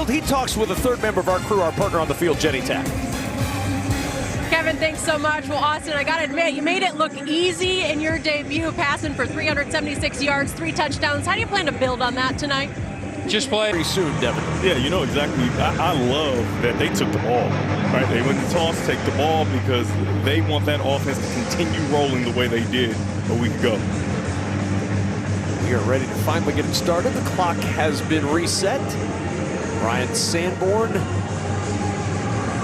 He talks with a third member of our crew, our partner on the field, Jenny Tack. Kevin, thanks so much. Well, Austin, I got to admit, you made it look easy in your debut, passing for 376 yards, 3 touchdowns. How do you plan to build on that tonight? Just play. Pretty soon, Devin. Yeah, you know exactly. I love that they took the ball. Right? They went to toss, take the ball, because they want that offense to continue rolling the way they did a week ago. We are ready to finally get it started. The clock has been reset. Ryan Sanborn,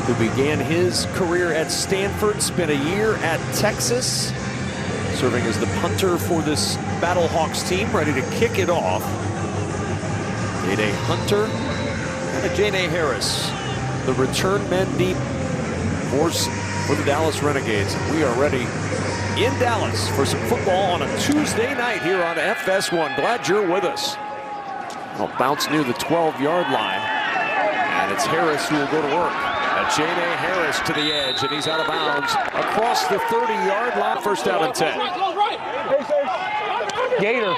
who began his career at Stanford, spent a year at Texas, serving as the punter for this Battlehawks team, ready to kick it off. J.D. Hunter and J.D. Harris, the return men deep force for the Dallas Renegades. We are ready in Dallas for some football on a Tuesday night here on FS1. Glad you're with us. I'll bounce near the 12-yard line, and it's Harris who will go to work. J.D. Harris to the edge, and he's out of bounds across the 30-yard line. First down and 10. Gator.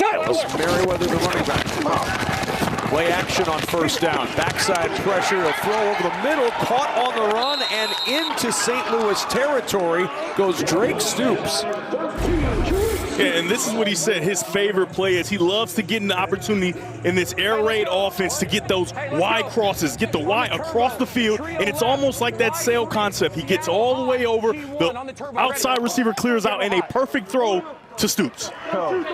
Ellis Merriweather, the running back. Play action on first down. Backside pressure, a throw over the middle, caught on the run, and into St. Louis territory goes Drake Stoops. Yeah, and this is what he said his favorite play is. He loves to get an opportunity in this air raid offense to get those wide crosses, get the Y across the field, and it's almost like that sail concept. He gets all the way over, the outside receiver clears out, and a perfect throw to Stoops. Come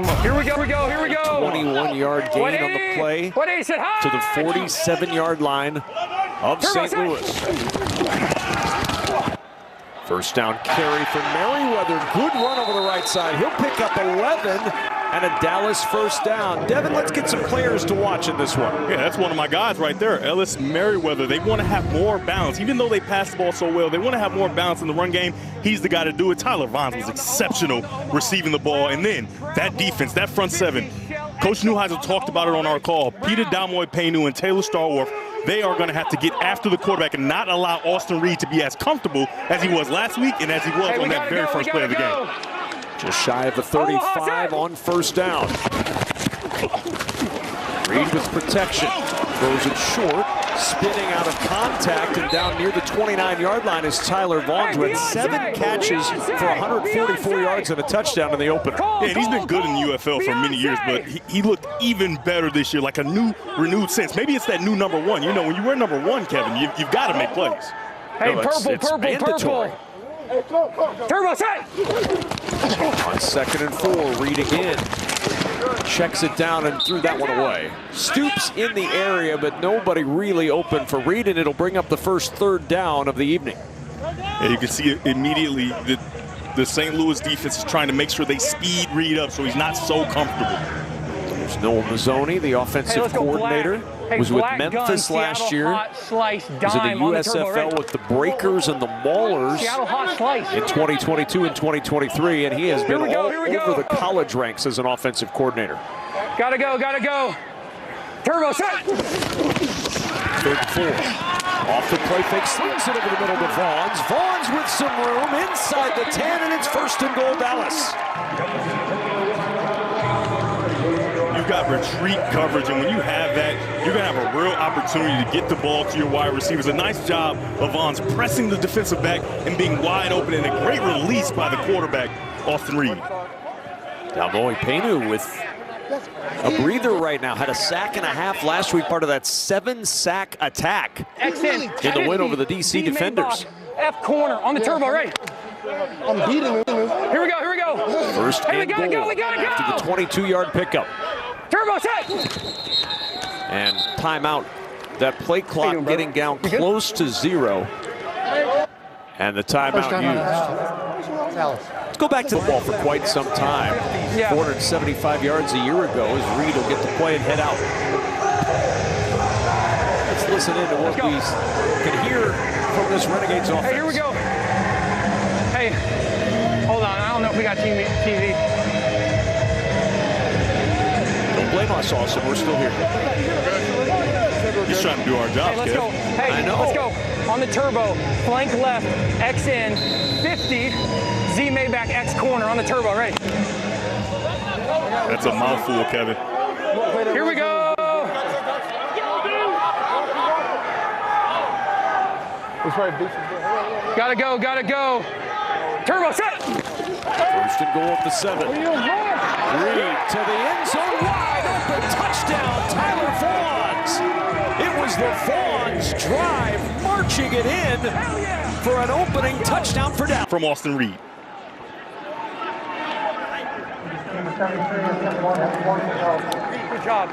on. Here we go. 21-yard gain on the play to the 47-yard line of St. Louis. First down carry for Merriweather. Good run over the right side. He'll pick up 11 and a Dallas first down. Devin, let's get some players to watch in this one. Yeah, that's one of my guys right there, Ellis Merriweather. They want to have more balance. Even though they pass the ball so well, they want to have more balance in the run game. He's the guy to do it. Tyler Vaughns was exceptional receiving the ball. And then that defense, that front seven, Coach Neuheisel talked about it on our call. Peter Damoy-Paynu and Taylor Starworth, they are going to have to get after the quarterback and not allow Austin Reed to be as comfortable as he was last week and as he was on that very first play of the game. Just shy of the 35 on first down. Reed with protection. Throws it short. Spinning out of contact and down near the 29-yard line is Tyler Vaughns with 7 catches for 144 yards and a touchdown in the opener. Yeah, and he's been good in the UFL for many years, but he looked even better this year, like a new, renewed sense. Maybe it's that new number 1. You know, when you wear number 1, Kevin, you've got to make plays. Hey, No, it's mandatory. Turbo set. On 2nd and 4, Reed again. Checks it down and threw that one away. Stoops in the area, but nobody really open for Reed, and it'll bring up the first third down of the evening. Yeah, you can see it immediately. The St. Louis defense is trying to make sure they speed Reed up so he's not so comfortable. There's Noel Mazzoni, the offensive coordinator. Was with Memphis last year. Was in the USFL with the Breakers and the Maulers in 2022 and 2023, and he has been all over the college ranks as an offensive coordinator. Gotta go. Turbo set. 3rd and 4. Off the play fake, slings it over the middle to Vaughns. Vaughns with some room inside the 10, and it's 1st and goal, Dallas. You've got retreat coverage, and when you have that, you're going to have a real opportunity to get the ball to your wide receivers. A nice job of Vaughns pressing the defensive back and being wide open, and a great release by the quarterback, Austin Reed. Damoy-Paynu with a breather right now. Had a sack and a half last week, part of that 7-sack attack in the win over the DC Defenders. F corner on the turbo, right? I'm beating him. Here we go. First and goal after the 22-yard pickup. Turbo set. And timeout. That play clock getting down close to 0. And the timeout used. Let's go back to the ball for quite some time. 475 yards a year ago as Reed will get the play and head out. Let's listen in to what we can hear from this Renegades offense. Hey, here we go. Hey, hold on. I don't know if we got TV. Don't blame us, Austin. We're still here. He's trying to do our job, Hey, let's go. Hey, I know. Let's go. On the turbo, flank left, X in, 50, Z Maybach X corner on the turbo, right? That's a mouthful, Kevin. Here we go. Gotta go, gotta go. Turbo set. First and goal at the 7. Reed to the end zone, wide open, touchdown, Tyler Flau'Jae. It was the Flau'Jae's drive, marching it in for an opening touchdown for Dallas. From Austin Reed. Good job.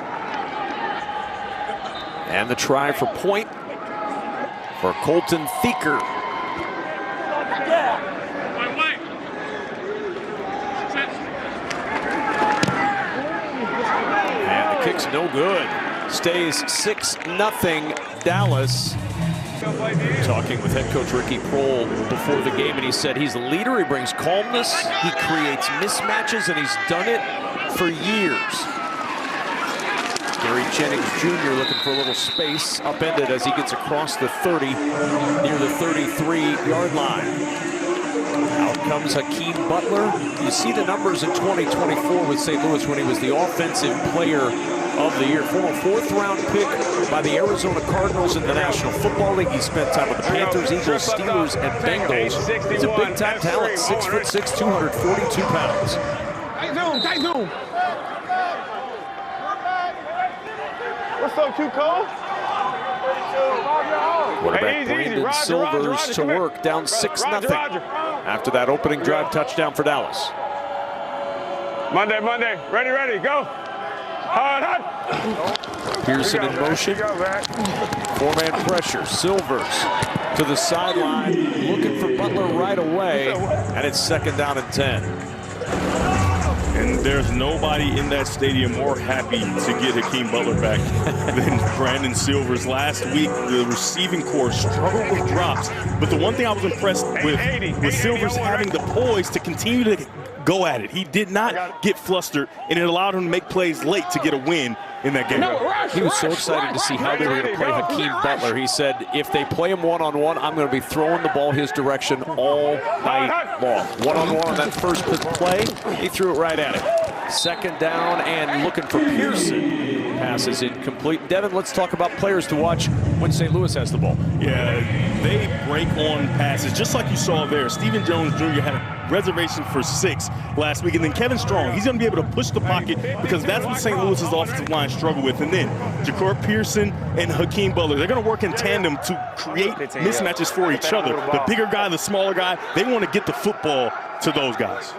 And the try for point for Colton Thieker. And the kick's no good. Stays 6-0 Dallas. Talking with head coach Ricky Prohl before the game, and he said he's a leader, he brings calmness, he creates mismatches, and he's done it for years. Gary Jennings Jr. looking for a little space, upended as he gets across the 30, near the 33-yard line. Out comes Hakeem Butler. You see the numbers in 2024 with St. Louis when he was the offensive player of the year. Former 4th-round pick by the Arizona Cardinals in the National Football League. He spent time with the Panthers, Eagles, Steelers, and Bengals. He's a big-time talent, 6'6", 242 pounds. Tight zoom. What's up, Q Cole? Quarterback Brandon Silvers to work, down 6-0 after that opening drive touchdown for Dallas. Monday, ready, go. Hard. Pearson in motion. 4-man pressure. Silvers to the sideline, looking for Butler right away, and it's 2nd down and 10. And there's nobody in that stadium more happy to get Hakeem Butler back than Brandon Silvers. Last week, the receiving corps struggled with drops, but the one thing I was impressed with Silvers having the poise to continue to go at it. He did not get flustered, and it allowed him to make plays late to get a win in that game. He was so excited to see how they were going to play Hakeem Butler. He said, if they play him one-on-one, I'm going to be throwing the ball his direction all night long. One-on-one on that first play, he threw it right at him. 2nd down and looking for Pearson. Pass is incomplete. Devin, let's talk about players to watch when St. Louis has the ball. Yeah, they break on passes, just like you saw there. Stephen Jones Jr. had a reservation for 6 last week, and then Kevin Strong, he's going to be able to push the pocket because that's what St. Louis's offensive line struggled with. And then Ja'Cory Pearson and Hakeem Butler, they're going to work in tandem to create mismatches for each other. The bigger guy, the smaller guy, they want to get the football to those guys.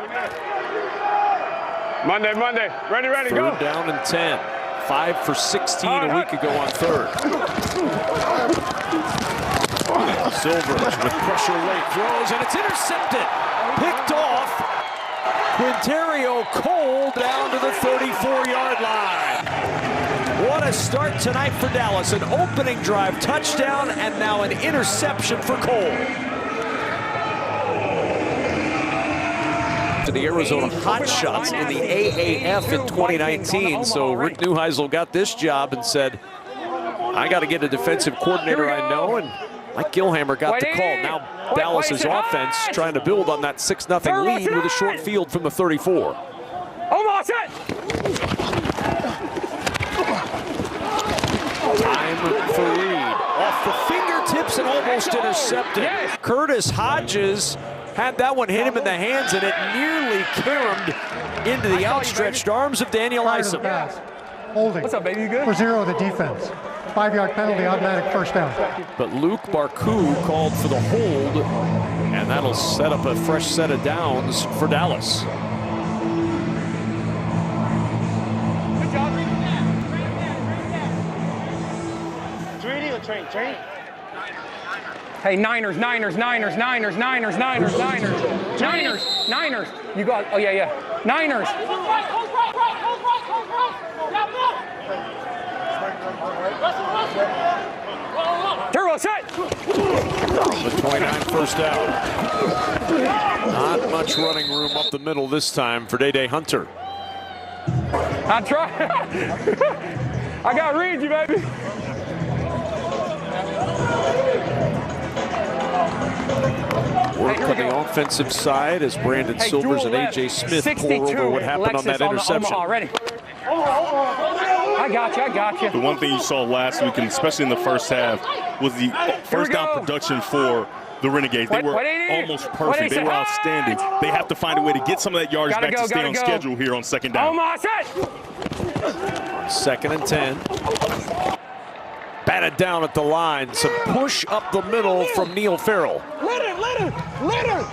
Monday, ready, go. 3rd down and 10. 5 for 16 a week ago on 3rd. Silvers with pressure late, throws, and it's intercepted. Picked off. Quinterio Cole down to the 34-yard line. What a start tonight for Dallas. An opening drive touchdown, and now an interception for Cole. To the Arizona Hotshots in the AAF in 2019. So Rick Neuheisel got this job and said, I got to get a defensive coordinator I know, and Mike Gilhammer got the call. Now Dallas's offense trying to build on that 6-0 lead with a short field from the 34. Almost it. Time for Reed. Off the fingertips and almost intercepted. Curtis Hodges had that one hit him in the hands, and it nearly caromed into the outstretched arms of Daniel Isom. Holding. What's up, baby? You good? For 0, the defense. 5-yard penalty, automatic 1st down. But Luke Barku called for the hold, and that'll set up a fresh set of downs for Dallas. Good job. Training or train? Hey, Niners. You got, oh yeah. Niners. Turbo set. The 29 first down. Not much running room up the middle this time for Day Hunter. I try. I got to read you, baby. Work on the offensive side as Brandon Silvers and A.J. Smith pour over what happened on that interception. Ready. I got you. The one thing you saw last week, and especially in the first half, was the first down production for the Renegades. They were almost perfect. They were outstanding. They have to find a way to get some of that yardage back to stay on schedule here on second down. Almost it. 2nd and 10. Batted down at the line. Some push up the middle from Neil Farrell. Let her.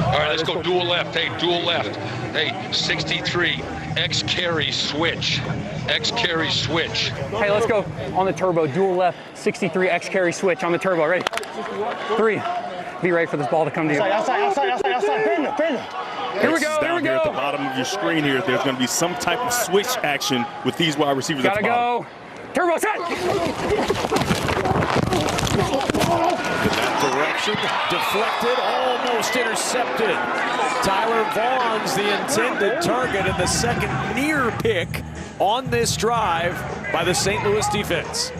All right, let's go dual left. Hey, dual left. Hey, 63. X carry switch. X carry switch. Hey, let's go on the turbo. Dual left, 63 X carry switch on the turbo. Ready? 3. Be ready for this ball to come to you. Outside. Pin. Here we go. Down here at the bottom of your screen here, there's going to be some type of switch action with these wide receivers at the bottom. Turbo set. In that direction, deflected, almost intercepted. Tyler Vaughn's the intended target in the second near pick on this drive by the St. Louis defense.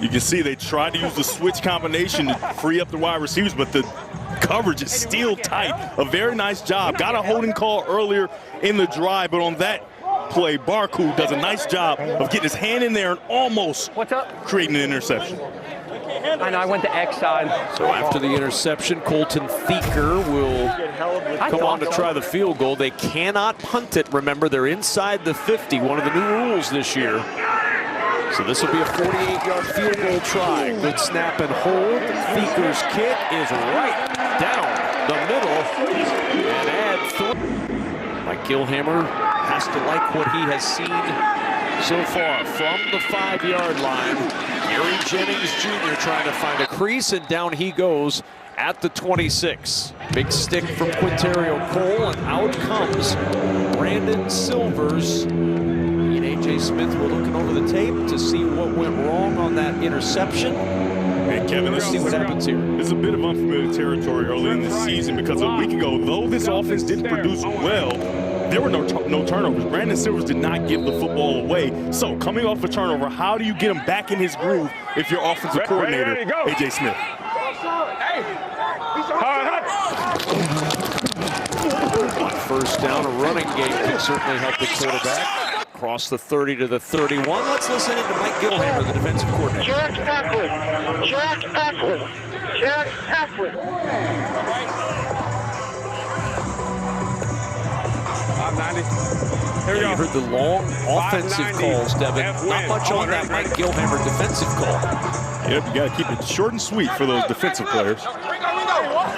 You can see they tried to use the switch combination to free up the wide receivers, but the coverage is still tight. A very nice job. Got a holding call earlier in the drive, but on that play, Barku does a nice job of getting his hand in there and almost creating an interception. I know, I went to X side. So after the interception, Colton Thieker will come on to try the field goal. They cannot punt it. Remember, they're inside the 50, one of the new rules this year. So this will be a 48-yard field goal try. Good snap and hold. Thieker's kick is right down the middle. And add Mike Gilhammer has to like what he has seen so far from the 5-yard line. Gary Jennings Jr. trying to find a crease, and down he goes at the 26. Big stick from Quinterio Cole, and out comes Brandon Silvers. A.J. Smith, we're looking over the tape to see what went wrong on that interception. And Kevin, let's see what happens here. This is a bit of unfamiliar territory early in the season because a week ago, though this offense didn't produce well, there were no turnovers. Brandon Silvers did not give the football away. So coming off a turnover, how do you get him back in his groove if you're offensive coordinator, A.J. Smith? First down, a running game can certainly help the quarterback. Across the 30 to the 31. Let's listen in to Mike Gilhammer, the defensive coordinator. Jack Eckler. 590. Here we go. You heard the long offensive calls, Devin. Not much on that Mike Gilhammer defensive call. Yep, you got to keep it short and sweet for those defensive players.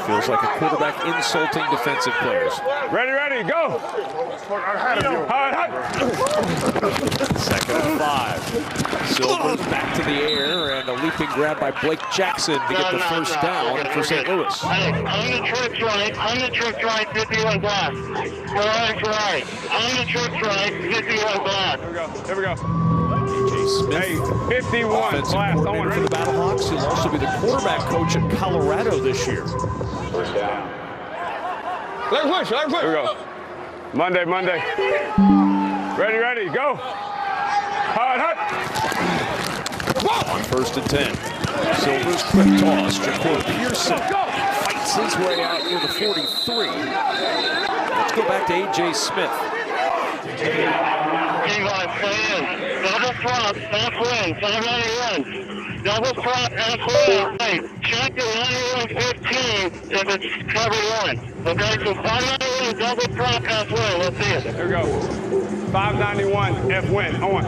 Feels like a quarterback insulting defensive players. Ready, go. Second and 5. Silvers back to the air, and a leaping grab by Blake Jackson to get the first down for St. Louis. On the trick right, 51 block. Right. On the trick right, 51 block. Here we go. A.J. Smith, 51 offensive coordinator for the Battlehawks. He'll also be the quarterback coach at Colorado this year. Let him push. Here we go. Monday. Ready, go. Hot. On 1st and 10. Silvers, quick toss. Jacob Pearson fights his way out near the 43. Let's go back to A.J. Smith. Double prop, halfway, 791. Double prop, halfway. Check the 9115 if it's cover 1. Okay, so 591, double prop, halfway. Let's see it. Here we go. 591, F-win, on.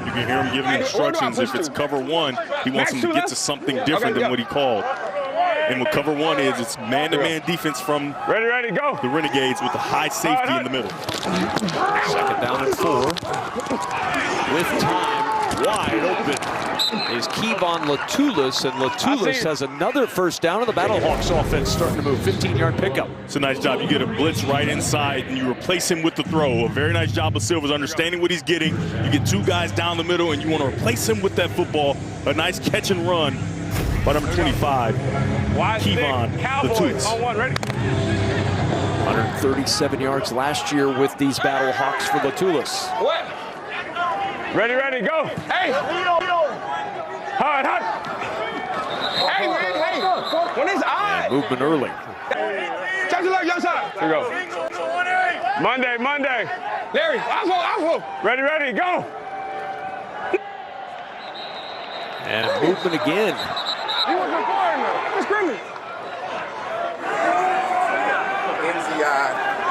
You can hear him giving instructions. If it's cover 1, he wants him to get to something different than what he called. And what cover 1 is, it's man-to-man defense from Ready, go. the Renegades with the high safety in the middle. Second down and 4. With time, wide open is Kevon Latulis, and Latulis has another first down, and the Battlehawks offense starting to move. 15-yard pickup. It's a nice job. You get a blitz right inside, and you replace him with the throw. A very nice job of Silvers understanding what he's getting. You get 2 guys down the middle, and you want to replace him with that football. A nice catch and run by number 25, Kevon Latulis. On 1, ready. 137 yards last year with these Battlehawks for Latulis. What? Ready, go. Hey. Hot. Hey. When his eyes. movement early. Here we go. Monday. Larry, Oswald. Ready, go. And movement again. He wasn't far enough. It's scrimmage.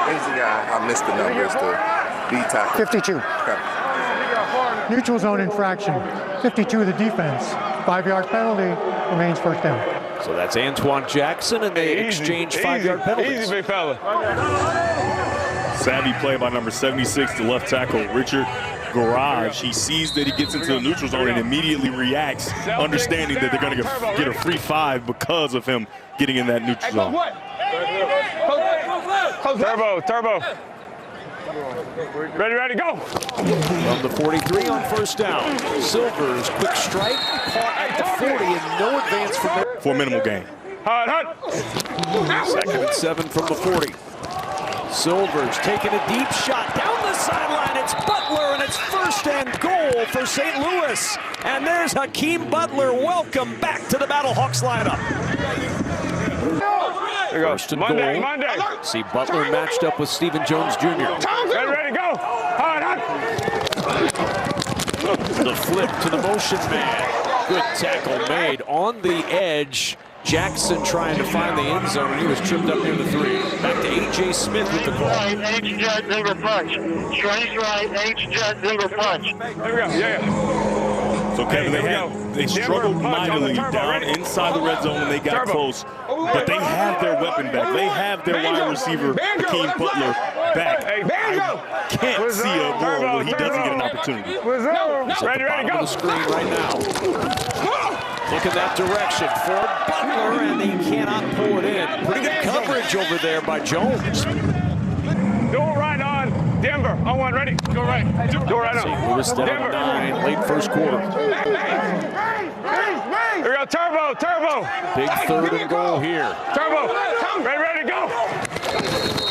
NZI, I missed the numbers to B tackle. 52. Okay. Neutral zone infraction. 52 the defense. 5-yard penalty, remains first down. So that's Antoine Jackson, and they exchange 5-yard penalties. Easy, big fella. Savvy play by number 76, the left tackle, Richard Garage. He sees that he gets into the neutral zone and immediately reacts, understanding that they're going to get a free 5 because of him getting in that neutral zone. Turbo. Ready, go. From the 43 on first down. Silver's quick strike, caught at the 40, and no advance from there. For a minimal gain. Hut. 2nd and 7 from the 40. Silver's taking a deep shot down the sideline. It's Butler, and it's 1st and goal for St. Louis. And there's Hakeem Butler. Welcome back to the Battlehawks lineup. Here we go. 1st and Monday. goal. See Butler matched up with Stephen Jones Jr. Ready, go. Hut. The flip to the motion man. Good tackle made on the edge. Jackson trying to find the end zone, and he was tripped up near the 3. Back to A.J. Smith with the call. H-Jet, Denver punch. Trace right, H-Jet, Denver punch. Here we go. Yeah. So Kevin, they struggled mightily down inside the red zone when they got close, but they have their weapon back. They have their wide receiver, Hakeem Butler, back. I can't see a world where he doesn't get an opportunity. He's at the bottom of the screen right now. Look in that direction for Butler, and he cannot pull it in. Pretty good coverage over there by Jones. Do it right on Denver. On 1, ready. Go right. Do it right on. St. Louis down 9, late first quarter. Here we go, turbo. Big 3rd and goal here. Turbo. Ready, go.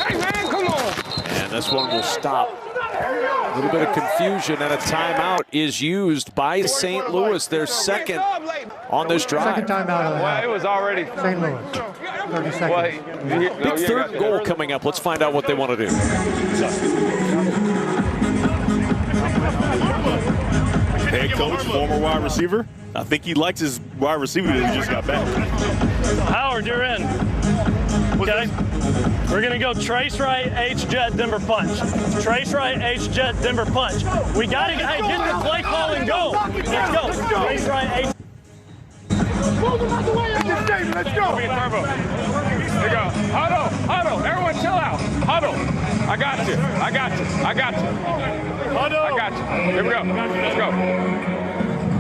Hey, man, come on. And this one will stop. A little bit of confusion, and a timeout is used by St. Louis, their 2nd on this drive. Second timeout of the half. It was already. St. Louis. 30 seconds. Big 3rd and goal coming up. Let's find out what they want to do. Head coach, former wide receiver. I think he likes his wide receiver that he just got back. Howard, you're in. Okay. We're going to go trace right, H-Jet, Denver punch. Trace right, H-Jet, Denver punch. We got to get the play call and go. Let's go. Trace right, H. Let's go. Turbo. Here we go. Huddle. Everyone chill out. Huddle. I got you. Huddle. I got you. Here we go. Let's go.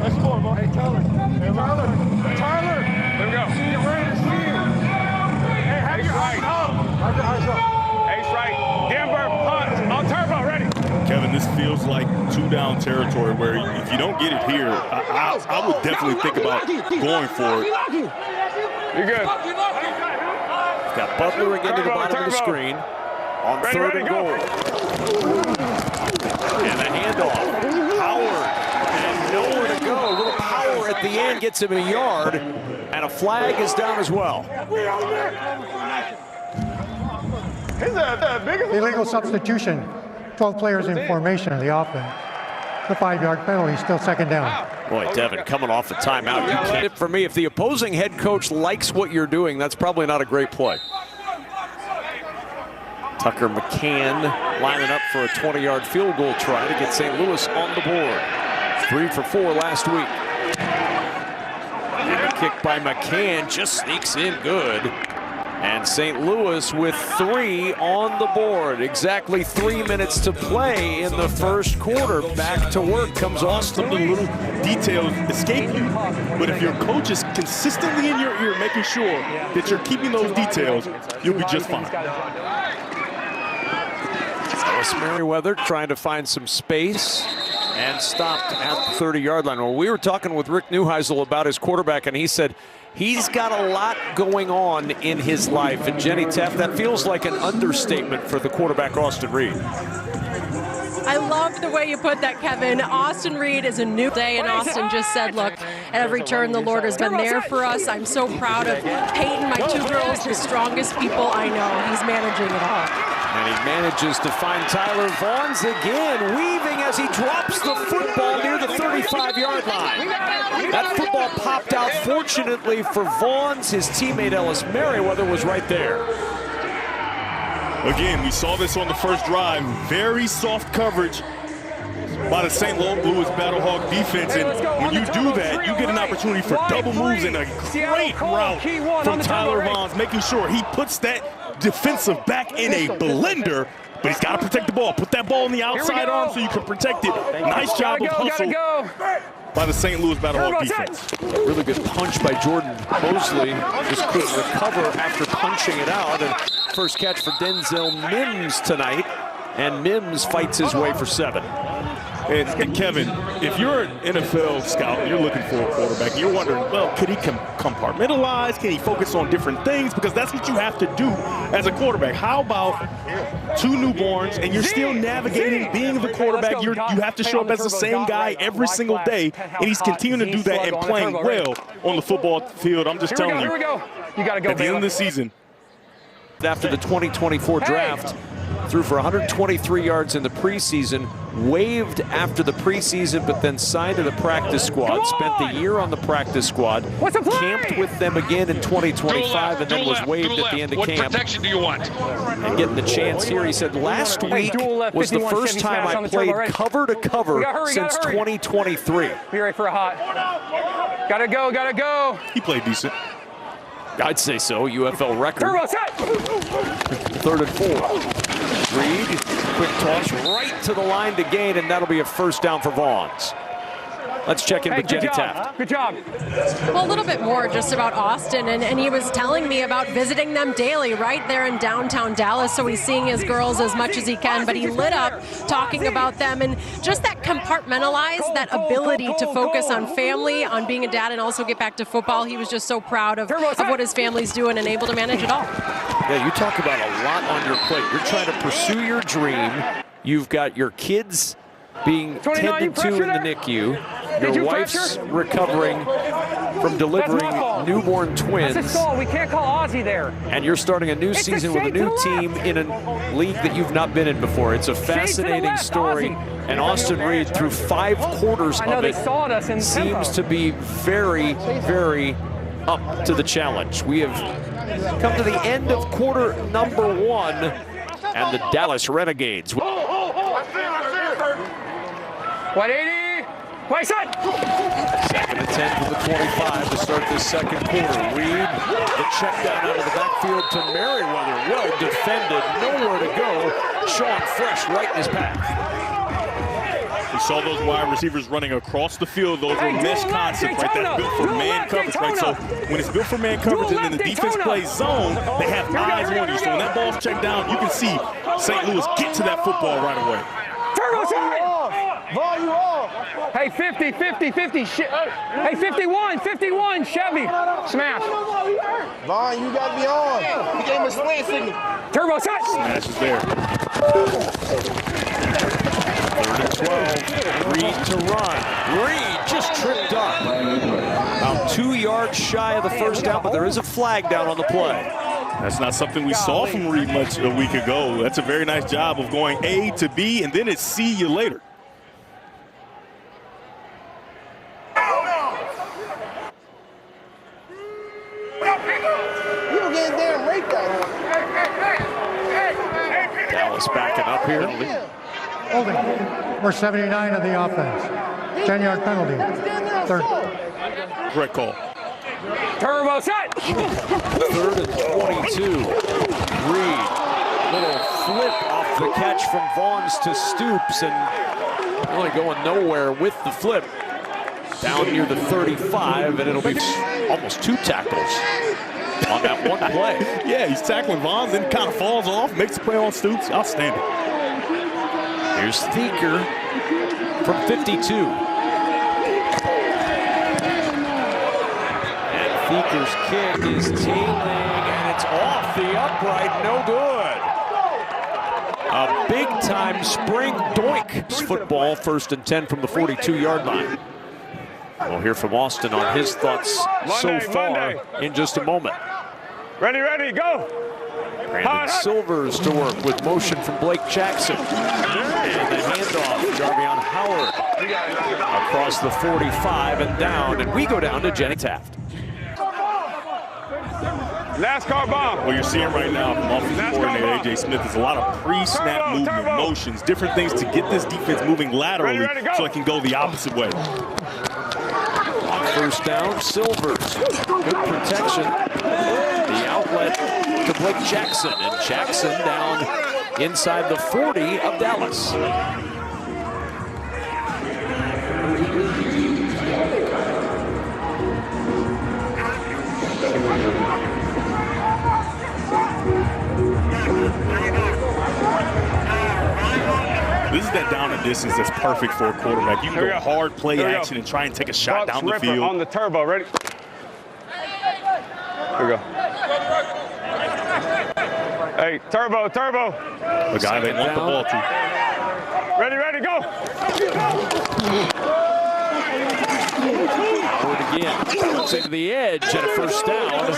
Let's score, boy. Hey, Tyler. Here we go. Get ready to see you. Hey, have your eyes up. Ace right. Denver punch. On turbo. Ready. Kevin, this feels like 2-down territory where if you don't get it here, I would definitely think about going for it. You're good. Got Butler again to the bottom of the screen on 3rd and goal. And a handoff. Howard, and nowhere to go. A little power at the end gets him a yard, and a flag is down as well. Illegal substitution. 12 players in formation of the offense. The 5-yard penalty, still 2nd down. Boy, Devin, coming off a timeout. You can't. For me, if the opposing head coach likes what you're doing, that's probably not a great play. Tucker McCann lining up for a 20-yard field goal try to get St. Louis on the board. 3 for 4 last week. And the kick by McCann just sneaks in good. And St. Louis with 3 on the board. Exactly 3 minutes to play in the first quarter. Back to work comes Austin. The little details escape you. But if your coach is consistently in your ear making sure that you're keeping those details, you'll be just fine. Ellis Merriweather trying to find some space and stopped at the 30-yard line. Well, we were talking with Rick Neuheisel about his quarterback, and he said he's got a lot going on in his life. And Jenny Taft, that feels like an understatement for the quarterback, Austin Reed. I loved the way you put that, Kevin. Austin Reed is a new day, and Austin just said, look, at every turn the Lord has been there for us. I'm so proud of Peyton, my two girls, the strongest people I know. He's managing it all. And he manages to find Tyler Vaughns again, weaving as he drops the football near the 35-yard line. That football popped out, fortunately for Vaughns. His teammate Ellis Merriweather was right there. Again, we saw this on the first drive. Very soft coverage by the St. Louis Battlehawk defense. And when you do that, you get an opportunity for double moves and a great route from Tyler Vaughns, making sure he puts that defensive back in a blender, but he's got to protect the ball. Put that ball in the outside arm so you can protect it. Nice job of hustle by the St. Louis Battlehawk defense. A really good punch by Jordan Mosley. Just couldn't recover after punching it out. And first catch for Denzel Mims tonight. And Mims fights his way for 7. And Kevin, if you're an NFL scout and you're looking for a quarterback, you're wondering, well, could he compartmentalize? Can he focus on different things? Because that's what you have to do as a quarterback. How about 2 newborns and you're still navigating being the quarterback? You have to show up as the same guy every single day, and he's continuing to do that and playing well on the football field. I'm just telling you, at the end of the season. After the 2024 draft, threw for 123 yards in the preseason, waived after the preseason, but then signed to the practice squad, spent the year on the practice squad, camped with them again in 2025, and then was waived at the end of camp. What protection do you want? And getting the chance here, he said, last week was the first time I played cover to cover since 2023. Be ready for a hot. Gotta go, gotta go. He played decent. I'd say so, UFL record. Turbo set. 3rd and 4. Reed, quick toss right to the line to gain, and that'll be a first down for Vaughns. Let's check in with Jenny Taft. Good job. Well, a little bit more just about Austin, and he was telling me about visiting them daily right there in downtown Dallas, so he's seeing his girls as much as he can, but he lit up talking about them and just that compartmentalized, that ability to focus on family, on being a dad, and also get back to football. He was just so proud of what his family's doing and able to manage it all. Yeah, you talk about a lot on your plate. You're trying to pursue your dream. You've got your kids being tended to in the NICU. Your wife's recovering from delivering newborn twins. That's a stall. We can't call Ozzy there. And you're starting a new season with a new team in a league that you've not been in before. It's a fascinating story. And Austin Reed, through 5 quarters of it, seems to be very, very up to the challenge. We have come to the end of quarter number 1, and the Dallas Renegades. 180. Play set. 2nd and 10 from the 25 to start this second quarter. Reed, the check down out of the backfield to Merriweather. Well defended, nowhere to go. Sean Fresh right in his path. We saw those wide receivers running across the field. Those were mesh concepts, right? That's built for man coverage, right? So when it's built for man coverage and then the defense plays zone, they have eyes on you. So when that ball's checked down, you can see St. Louis get to that football right away. Turbo side. Vaughn, you off. Hey, 50, 50, 50. Hey, 51, 51, Chevy. Smash. Vaughn, you got to be on. He gave him a slant signal. Turbo set. Smash is there. 3rd and 12. Reed to run. Reed just tripped up. About 2 yards shy of the first down, but there is a flag down on the play. That's not something we saw from Reed much a week ago. That's a very nice job of going A to B, and then it's see you later. Dallas backing up here. Holding. We're 79 of the offense. 10-yard penalty. 3rd. Correct call. Turbo set. 3rd and 22. Reed, little flip off the catch from Vaughns to Stoops, and really going nowhere with the flip. Down near the 35, and it'll be almost 2 tackles on that one play. Yeah, he's tackling Vaughns and kind of falls off, makes the play on Stoops. Outstanding. Here's Thieker from 52. And Thieker's kick is tailing, and it's off the upright, no good. A big big-time spring doink. Football, 1st and 10 from the 42-yard line. We'll hear from Austin on his thoughts so far in just a moment. Ready, ready, go. Brandon Silvers to work with motion from Blake Jackson. And the handoff, Jarvion Howard across the 45 and down. And we go down to Jenny Taft. NASCAR bomb. What you're seeing right now from offensive coordinator A.J. Smith is a lot of pre-snap movement, motions, different things to get this defense moving laterally so it can go the opposite way. On 1st down, Silvers. Good protection. The outlet to Blake Jackson. And Jackson down inside the 40 of Dallas. This is that down and distance that's perfect for a quarterback. You can go hard play action and try and take a shot down the field. On the turbo, ready? Here we go. Hey, turbo, turbo. The guy they want the ball to. Ready, ready, go. Howard again. Takes to the edge and a 1st down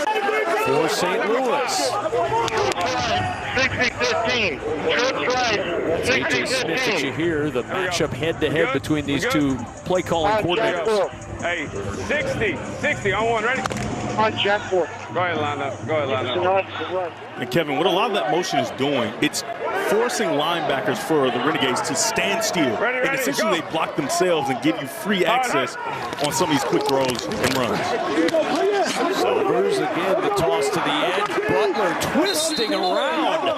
for St. Louis. 60-15. Trips right. A.J. Smith that you hear, the matchup head-to-head between these two play-calling coordinators. Hey, 60 on one, ready? On Jack 4. Go ahead, Lando. Go ahead, Lando. And Kevin, what a lot of that motion is doing, it's forcing linebackers for the Renegades to stand still. And essentially they block themselves and give you free access on some of these quick throws and runs. Silvers again, the toss to the edge. Butler twisting around.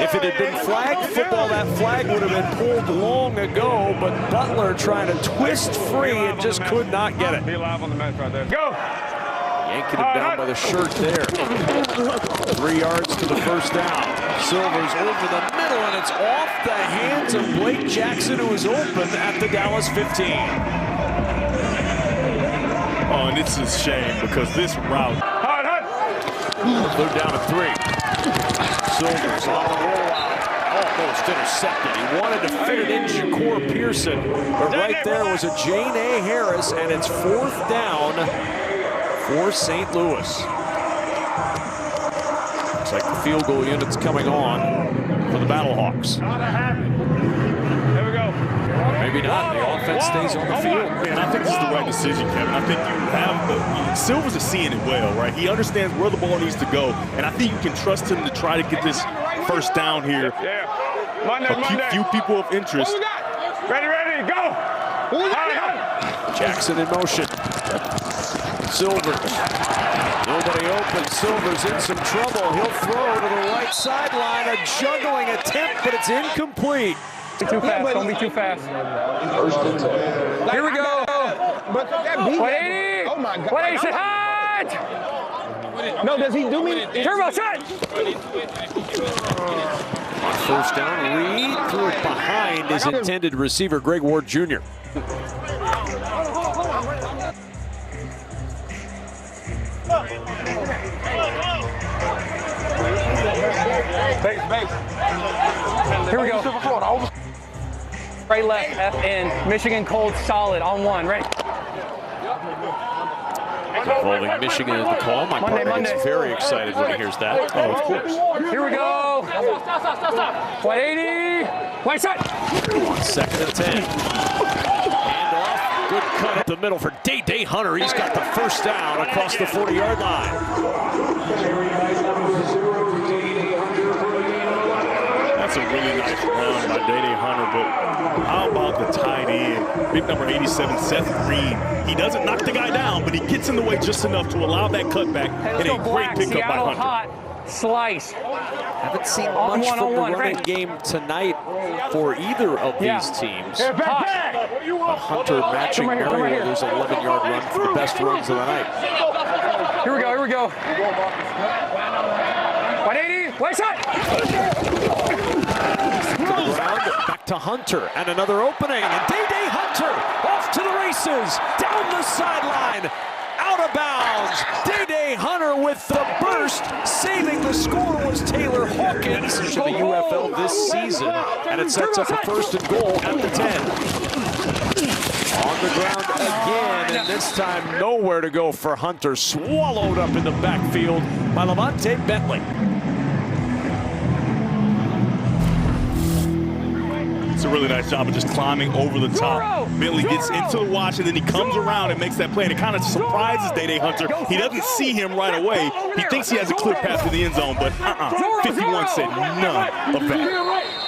If it had been flag football, that flag would have been pulled long ago, but Butler trying to twist free and just could not get it. Be live on the match right there. Go! Yanking him down by the shirt there. 3 yards to the 1st down. Silvers over the middle, and it's off the hands of Blake Jackson, who is open at the Dallas 15. Oh, and it's a shame because this route. They're down to 3. Silvers on the rollout. Almost intercepted. He wanted to fit it in Shakur Pearson, but right there was a Jane A. Harris, and it's 4th down for St. Louis. Looks like the field goal unit's coming on for the Battlehawks. Here we go. Maybe not. The offense stays on the field. And I think this is the right decision, Kevin. I think you have Silvers is seeing it well, right? He understands where the ball needs to go, and I think you can trust him to try to get this 1st down here. Yeah. Monday. Few people of interest. Ready, ready, go. Jackson in motion. Silvers. Nobody open. Silvers in some trouble. He'll throw to the right sideline. A juggling attempt, but it's incomplete. Too fast. Don't be too fast. Here we go. 180. Oh my God. 180. Hot. No, does he do me? Turbo shot. On 1st down, Reed threw it behind his intended receiver, Greg Ward Jr. Here we go. Right, left, F in. Michigan cold solid on 1. Ready? Involving Michigan in the call. My partner gets very excited when he hears that. Oh, of course. Here we go. 180. White shot. 2nd and 10. Hand off. Good cut up the middle for Day Hunter. He's got the 1st down across the 40-yard line. That's a really nice run by Day Hunter, but how about the tight end? Big number 87, Seth Green. He doesn't knock the guy down, but he gets in the way just enough to allow that cutback and a great pickup by Hunter. Hot. Slice. Haven't seen much from the running game tonight for either of these teams. Hunter matching Merriweather's 11-yard run for the best runs of the night. Here we go. 180. White shot. Back to Hunter, and another opening, and Day Hunter off to the races, down the sideline, out of bounds. Day Hunter with the burst. Saving the score was Taylor Hawkins to the UFL this season. And it sets up a 1st and goal at the 10. On the ground again, and this time nowhere to go for Hunter. Swallowed up in the backfield by Levante Bentley. It's a really nice job of just climbing over the top. Bentley gets into the watch, and then he comes around and makes that play, and it kind of surprises Day Hunter. He doesn't see him right away. He thinks he has a clear path to the end zone, but 51 said none of that.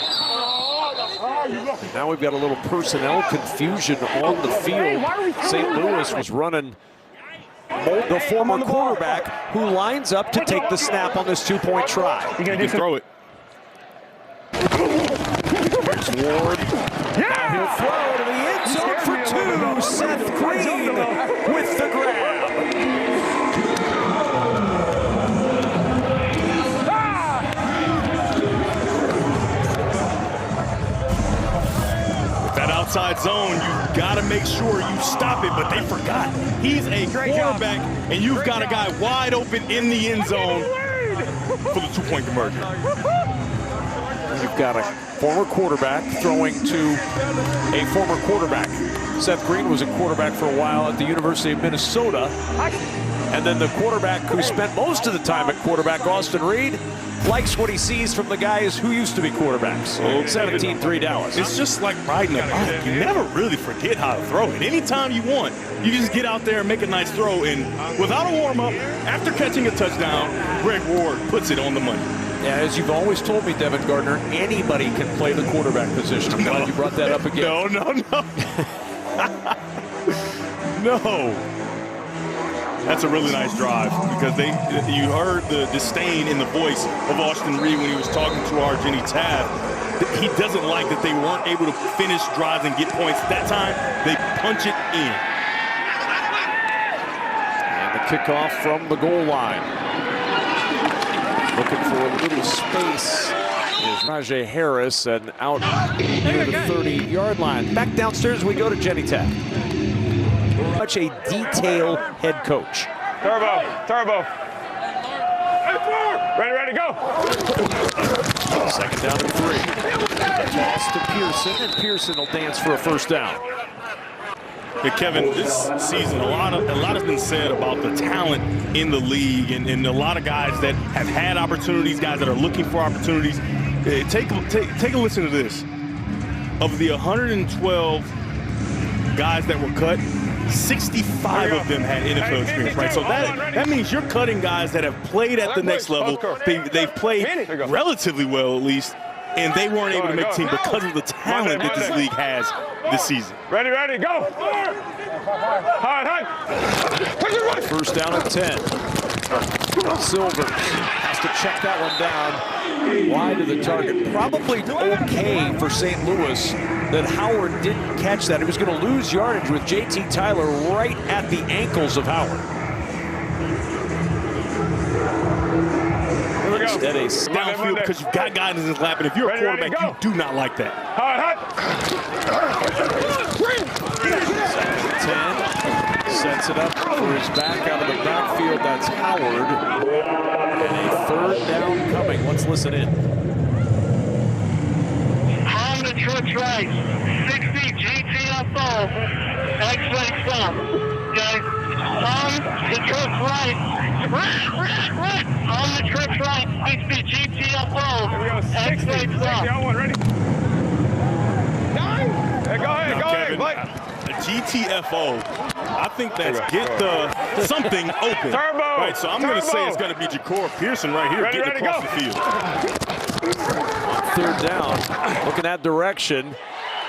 Now we've got a little personnel confusion on the field. St. Louis was running the former quarterback who lines up to take the snap on this 2-point try. You can throw it. Here's Ward. Now he'll throw to the end zone for 2. Seth Green with the grab. Outside zone, you've got to make sure you stop it, but they forgot. He's a quarterback, and you've got a guy wide open in the end zone for the 2-point conversion. You've got a former quarterback throwing to a former quarterback. Seth Green was a quarterback for a while at the University of Minnesota. And then the quarterback who spent most of the time at quarterback, Austin Reed, likes what he sees from the guys who used to be quarterbacks. 17-3 Dallas. It's just like riding a bike. You never really forget how to throw it. Anytime you want, you just get out there and make a nice throw. And without a warm-up, after catching a touchdown, Greg Ward puts it on the money. Yeah, as you've always told me, Devin Gardner, anybody can play the quarterback position. I'm glad you brought that up again. No. That's a really nice drive because you heard the disdain in the voice of Austin Reed when he was talking to our Jenny Tabb. He doesn't like that they weren't able to finish drives and get points. That time, they punch it in. And the kickoff from the goal line. Looking for a little space is Flau'Jae Harris, and out near the 30-yard line. Back downstairs we go to Jenny Tabb. Such a detailed head coach. Turbo. Ready, go. 2nd down and 3. Toss to Pearson, and Pearson will dance for a 1st down. Yeah, Kevin, this season, a lot has been said about the talent in the league, and a lot of guys that have had opportunities, guys that are looking for opportunities. Take a listen to this. Of the 112 guys that were cut, 65 of them had NFL experience, right? So that means you're cutting guys that have played at the next level. They've played relatively well, at least, and they weren't able to make the team because of the talent that this league has this season. Ready, go. Hard. 1st down and 10. Silvers has to check that one down wide of the target. Probably okay for St. Louis that Howard didn't catch that. He was going to lose yardage with JT Tyler right at the ankles of Howard. Here we go. Instead, a downfield because you've got guys in his lap, and if you're a quarterback, you do not like that. Hard. 10 sets it up for his back out of the backfield. That's Howard. And a 3rd down coming. Let's listen in. On the trick right, 60 GTFO, X-ray stop. Okay, on the trick right, on the trick right, 60 GTFO, X-ray stop. Ready? Go ahead, Blake. A GTFO, I think that's get the something open. Turbo. Right, so I'm going to say it's going to be Ja'Cour Pearson right here getting across the field. 3rd down, looking that direction,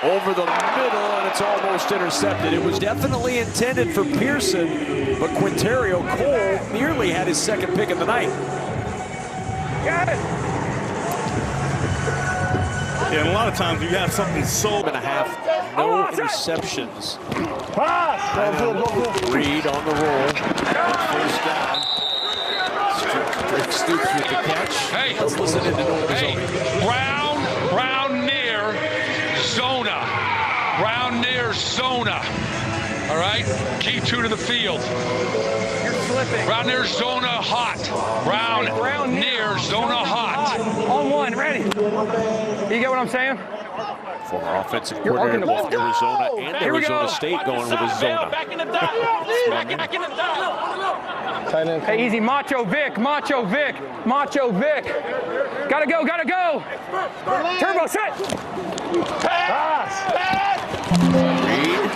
over the middle, and it's almost intercepted. It was definitely intended for Pearson, but Quinterio Cole nearly had his 2nd pick of the night. Got it. Yeah, and a lot of times you have something so... And a half, no interceptions. Reed on the roll. 1st down. Stoops with the catch. Hey, let's listen in to North Brown near Zona. Brown near Zona. All All right, key 2 to the field. You're slipping. Round near zona hot. Round near zona hot. On 1, ready. You get what I'm saying? Former offensive coordinator of both Arizona and Arizona State going with his zona. Back in the dial. Hey, easy, Macho Vic, Macho Vic, Macho Vic. Gotta go, gotta go. Turbo, set. Reed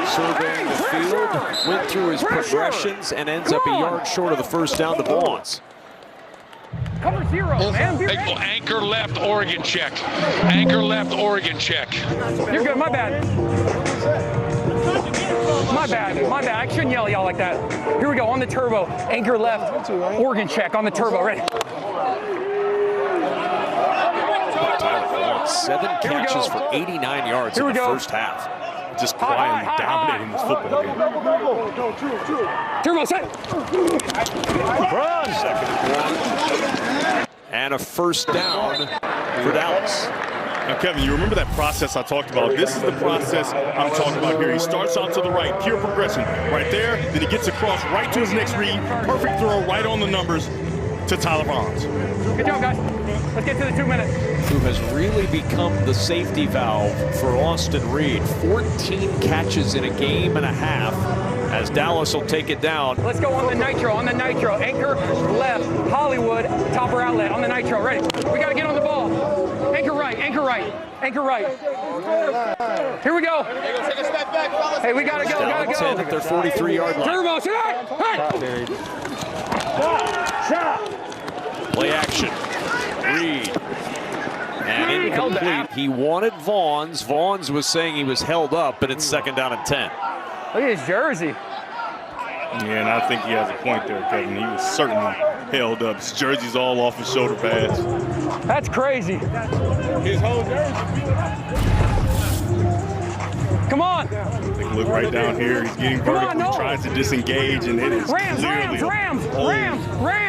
surveying the field, went through his progressions and ends up a yard short of the first down to Vaughns. Cover 0, man. Be ready. Anchor left, Oregon check. Anchor left, Oregon check. You're good, my bad. My bad, my bad. I shouldn't yell at y'all like that. Here we go, on the turbo. Anchor left, Oregon check on the turbo, ready. Tyler Vaughn, 7 catches for 89 yards in the first half. Just quietly dominating this football game. Turbo, set. Run. 2nd and 1. And a first down for Dallas. Now, Kevin, you remember that process I talked about? This is the process I'm talking about here. He starts out to the right, pure progression. Right there, then he gets across right to his next read. Perfect throw right on the numbers to Tyler Vaughn. Good job, guys. Let's get to the 2 minutes. Who has really become the safety valve for Austin Reed. 14 catches in a game and a half as Dallas will take it down. Let's go on the nitro, on the nitro. Anchor left, Hollywood, topper outlet on the nitro. Ready? We got to get on the ball. Anchor right, anchor right, anchor right. Here we go. Hey, we got to go, got to go. 10 at their 43-yard line. Turbo, shot! Play action. Reed. And incomplete. He wanted Vaughns. Vaughns was saying he was held up, but it's 2nd down and 10. Look at his jersey. Yeah, and I think he has a point there, Kevin. He was certainly held up. His jersey's all off his shoulder pads. That's crazy. His whole jersey. Come on. Look right down here. He's getting vertical. He tries to disengage, and it is clearly Rams.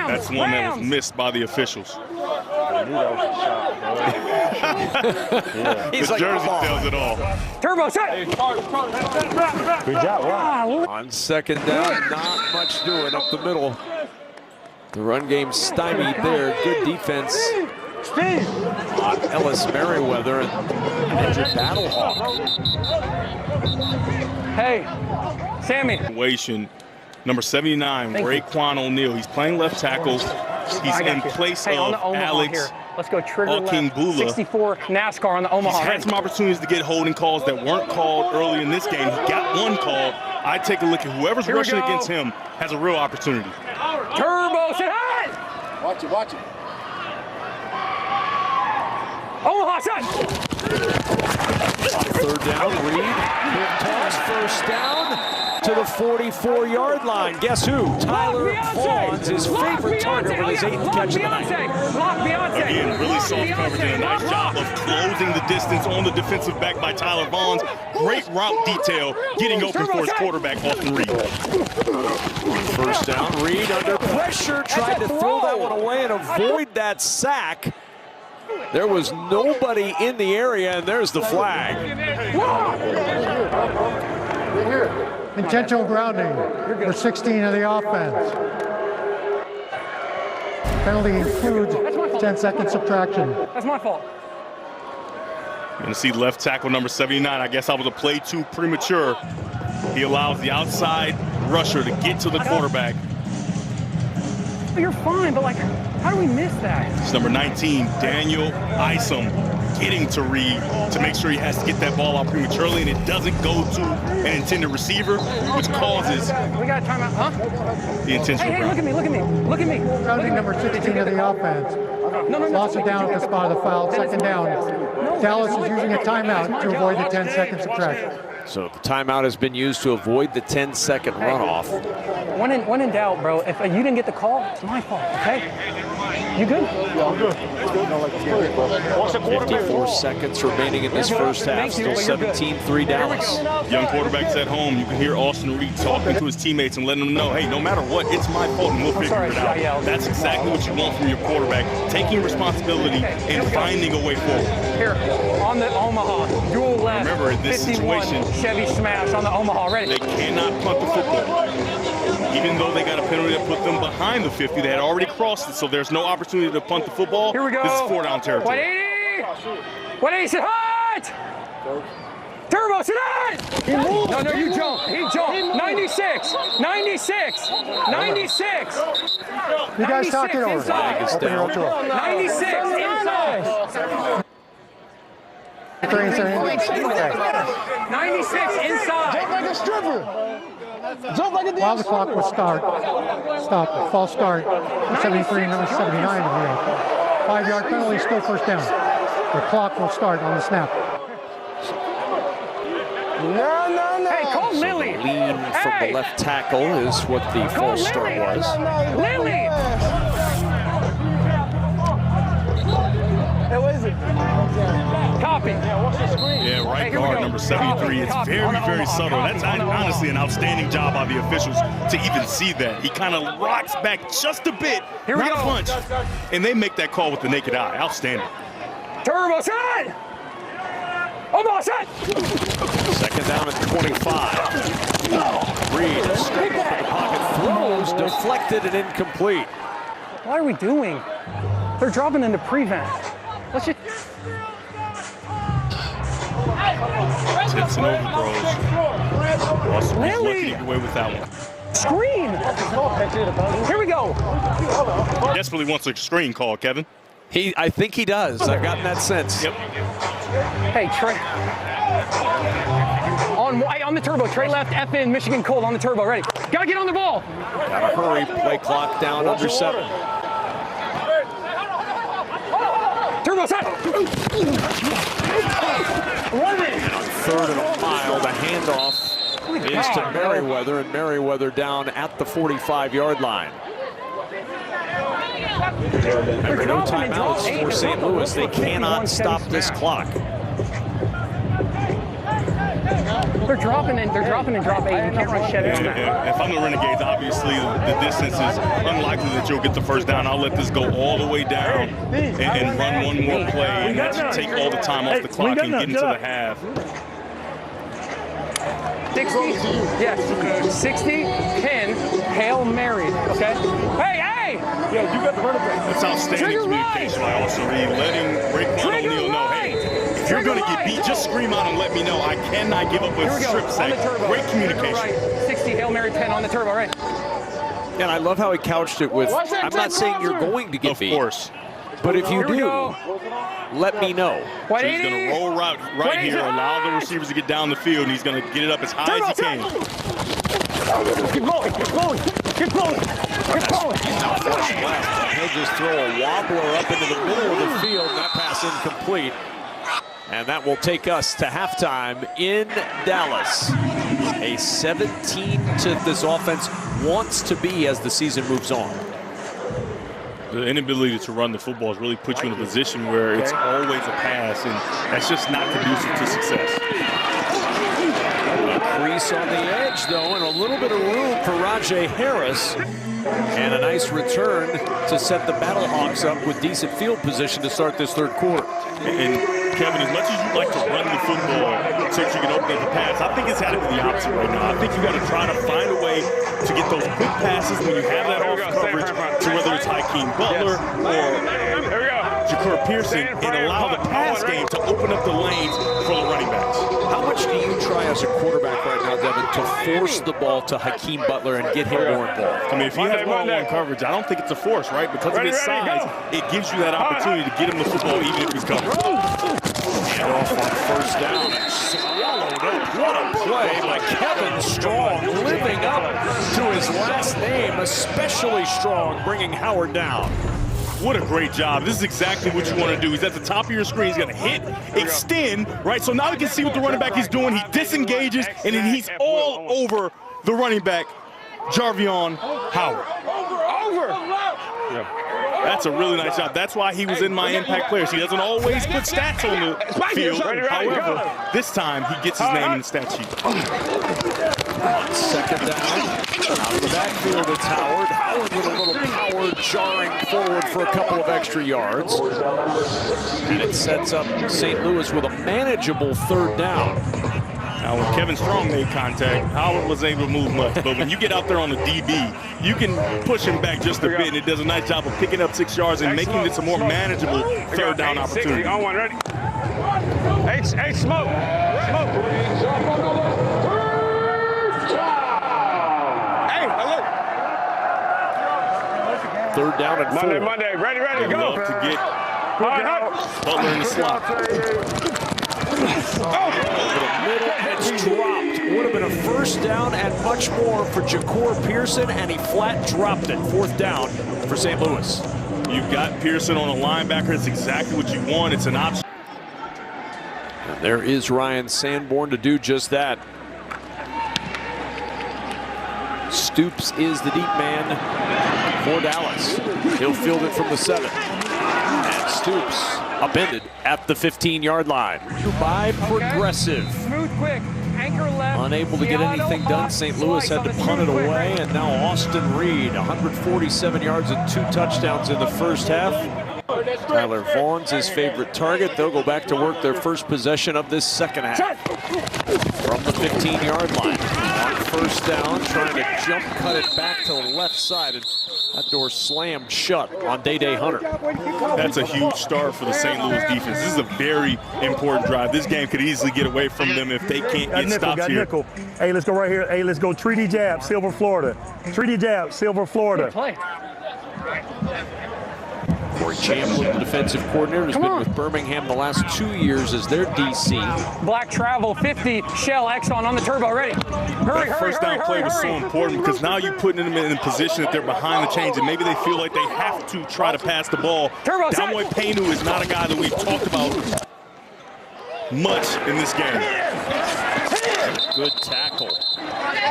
That's one that was missed by the officials. He's the like, jersey tells it all. Turbo, set. Good job. Wow. On 2nd down, not much doing up the middle. The run game stymied there. Good defense on Ellis Merriweather and injured Battlehawk. Hey, Sammy. Number 79, Raekwon O'Neal. He's playing left tackle. He's in place of Alex. Let's go trigger left. Bula. 64 NASCAR on the Omaha. He's had some opportunities to get holding calls that weren't called early in this game. He got one call. I take a look at whoever's rushing against him has a real opportunity. Turbo, sit high. Watch it, watch it. Omaha, shot. 3rd down, Reed. Quick toss, 1st down to the 44-yard line. Guess who? Tyler Vaughns, his favorite target with his 8th catch of the night. Again, really soft coverage and a nice job of closing the distance on the defensive back by Tyler Vaughns. Great route detail, getting open for his quarterback, Austin Reed. 1st down, Reed under pressure, tried to throw that one away and avoid that sack. There was nobody in the area, and there's the flag. Intentional grounding for 16 of the offense. Penalty includes 10-second subtraction. That's my fault. You're going to see left tackle number 79. I guess I was a play too premature. He allows the outside rusher to get to the quarterback. You're fine, but like, how do we miss that? It's number 19, Daniel Isom, getting to Reed to make sure he has to get that ball out prematurely and it doesn't go to an intended receiver, which causes we got a timeout, huh? The intentional Hey, look at me, look at me, look at me. Grounding number 16 of the offense. Lost it down at the spot of the foul, 2nd down. Dallas is using a timeout to avoid the 10-second subtraction. So the timeout has been used to avoid the 10-second runoff. When in doubt, bro, if you didn't get the call, it's my fault, okay? You good? Yeah, I'm good. 54 seconds remaining in this first half. Still 17-3 Dallas. Young quarterbacks at home, you can hear Austin Reed talking to his teammates and letting them know, hey, no matter what, it's my fault and we'll figure it out. That's exactly what you want from your quarterback. Taking taking responsibility and finding a way forward. Here, on the Omaha, dual left. Remember, in this 51, situation, Chevy smash on the Omaha. Ready? They cannot punt the football. Even though they got a penalty that put them behind the 50, they had already crossed it, so there's no opportunity to punt the football. Here we go. This is 4-down territory. 180! 180, sit hot! Turbo, sit hot! No, you jump. He jumped. 96! 96! 96! You guys talk it over. Inside. Open your own door. 96 inside! 96 inside! Jump like a stripper. Jump like a damn While the clock will start, stop, false start, 73, number 79 in the 5-yard penalty, still first down. The clock will start on the snap. No. Hey, call Lily! Lean from the left tackle is what the false start was. Lily! Hey, what is it? Copy. Yeah, right guard, number 73. It's very subtle. That's honestly an outstanding job by the officials to even see that. He kind of rocks back just a bit, not a punch, and they make that call with the naked eye. Outstanding. Turbo shot! Almost shot! Second down at 25. Reed stepping from the pocket, throws, deflected and incomplete. What are we doing? They're dropping into prevent. Let's just... Tips and overthrows. Russell was lucky to get away with that one. Screen! Here we go! He desperately wants a screen call, Kevin. I think he does. I've gotten that sense. Yep. Hey, Trey. On the turbo. Trey left, F in, Michigan Cold on the turbo. Ready. Gotta get on the ball. Gotta hurry. Play clock down under 7. Turbo shot! And on 3rd and a mile, the handoff is to Merriweather, and Merriweather down at the 45-yard line. Remember, no timeouts for St. Louis. They cannot stop this clock. They're dropping and drop 8. You can't run Chevy smash. If I'm the Renegades, obviously the distance is unlikely that you'll get the first down. I'll let this go all the way down and run one more play, and that should take all the time off the clock and get into the half. 60, yes, 60, 10, Hail Mary, okay? Hey! Yo, you got the running back. That's outstanding communication by also Reed, letting Raekwon O'Neal know, hey, if you're going to get beat, just scream out and let me know. I cannot give up a strip sack. Great communication. Right. 60, Hail Mary, 10 on the turbo, right? And I love how he couched it with, I'm not saying you're going to get beat. Of course. But if you do, let me know. So he's going to roll right here, allow the receivers to get down the field, and he's going to get it up as high as he can. Keep going. He'll just throw a wobbler up into the middle of the field, and that pass incomplete. And that will take us to halftime in Dallas. A 17 to this offense wants to be as the season moves on. The inability to run the football has really put you in a position where it's always a pass, and that's just not conducive to success. Crease on the edge, though, and a little bit of room for Flau'Jae Harris. And a nice return to set the Battlehawks up with decent field position to start this 3rd quarter. And Kevin, as much as you like to run the football so that you can open up the pass, I think it's had to be the opposite right now. I think you got to try to find a way to get those quick passes when you have that off coverage to whether it's Hakeem Butler or Jacour Pearson, and allow the pass game to open up the lanes for the running backs. How much do you try as a quarterback right now, Devin, to force the ball to Hakeem Butler and get him more involved? I mean, if he has one-on-one coverage, I don't think it's a force, right? Because of his size, it gives you that opportunity to get him the football even if he's covered. And off on 1st down and swallowed up. What a play by Kevin Strong, living up to his last name, especially Strong, bringing Howard down. What a great job. This is exactly what you want to do. He's at the top of your screen. He's going to hit, extend, right? So now you can see what the running back is doing. He disengages, and then he's all over the running back, Jarvion Howard. That's a really nice job. That's why he was in my impact players. He doesn't always put stats on the field. However, this time he gets his name in the stat sheet. On 2nd down, out of the backfield, it's Howard. Howard with a little power jarring forward for a couple of extra yards. And it sets up St. Louis with a manageable 3rd down. Now, when Kevin Strong made contact, Howard was able to move much. But when you get out there on the DB, you can push him back just a bit, and it does a nice job of picking up 6 yards and making this a more manageable 3rd down opportunity. On one, ready? H, smoke. Smoke. Hey, look. 3rd down and 4. Monday. Ready, They go. love to get Butler in the slot. Middle, it's dropped. Would have been a 1st down and much more for Ja'Cour Pearson, and he flat dropped it. 4th down for St. Louis. You've got Pearson on a linebacker. It's exactly what you want. It's an option. And there is Ryan Sanborn to do just that. Stoops is the deep man for Dallas. He'll field it from the 7. And Stoops upended at the 15-yard line. By Progressive. Smooth, quick. Anchor left. Unable to get anything done. St. Louis had to punt it away, and now Austin Reed, 147 yards and 2 touchdowns in the first half. Tyler Vaughn's his favorite target. They'll go back to work their first possession of this second half. From the 15-yard line. On 1st down, trying to jump cut it back to the left side. And that door slammed shut on Day Hunter. That's a huge start for the St. Louis defense. This is a very important drive. This game could easily get away from them if they can't get stops here. Nickel. Hey, let's go right here. Hey, let's go treaty jab, Silver, Florida. Treaty jab, Silver, Florida. Corey Champlin, the defensive coordinator, has been with Birmingham the last 2 years as their DC. Black travel, 50, shell, Exxon on the turbo, ready. Hurry, that first down play was so important because now you're putting them in a position that they're behind the chains and maybe they feel like they have to try to pass the ball. Damoy Paynu is not a guy that we've talked about much in this game. Good tackle.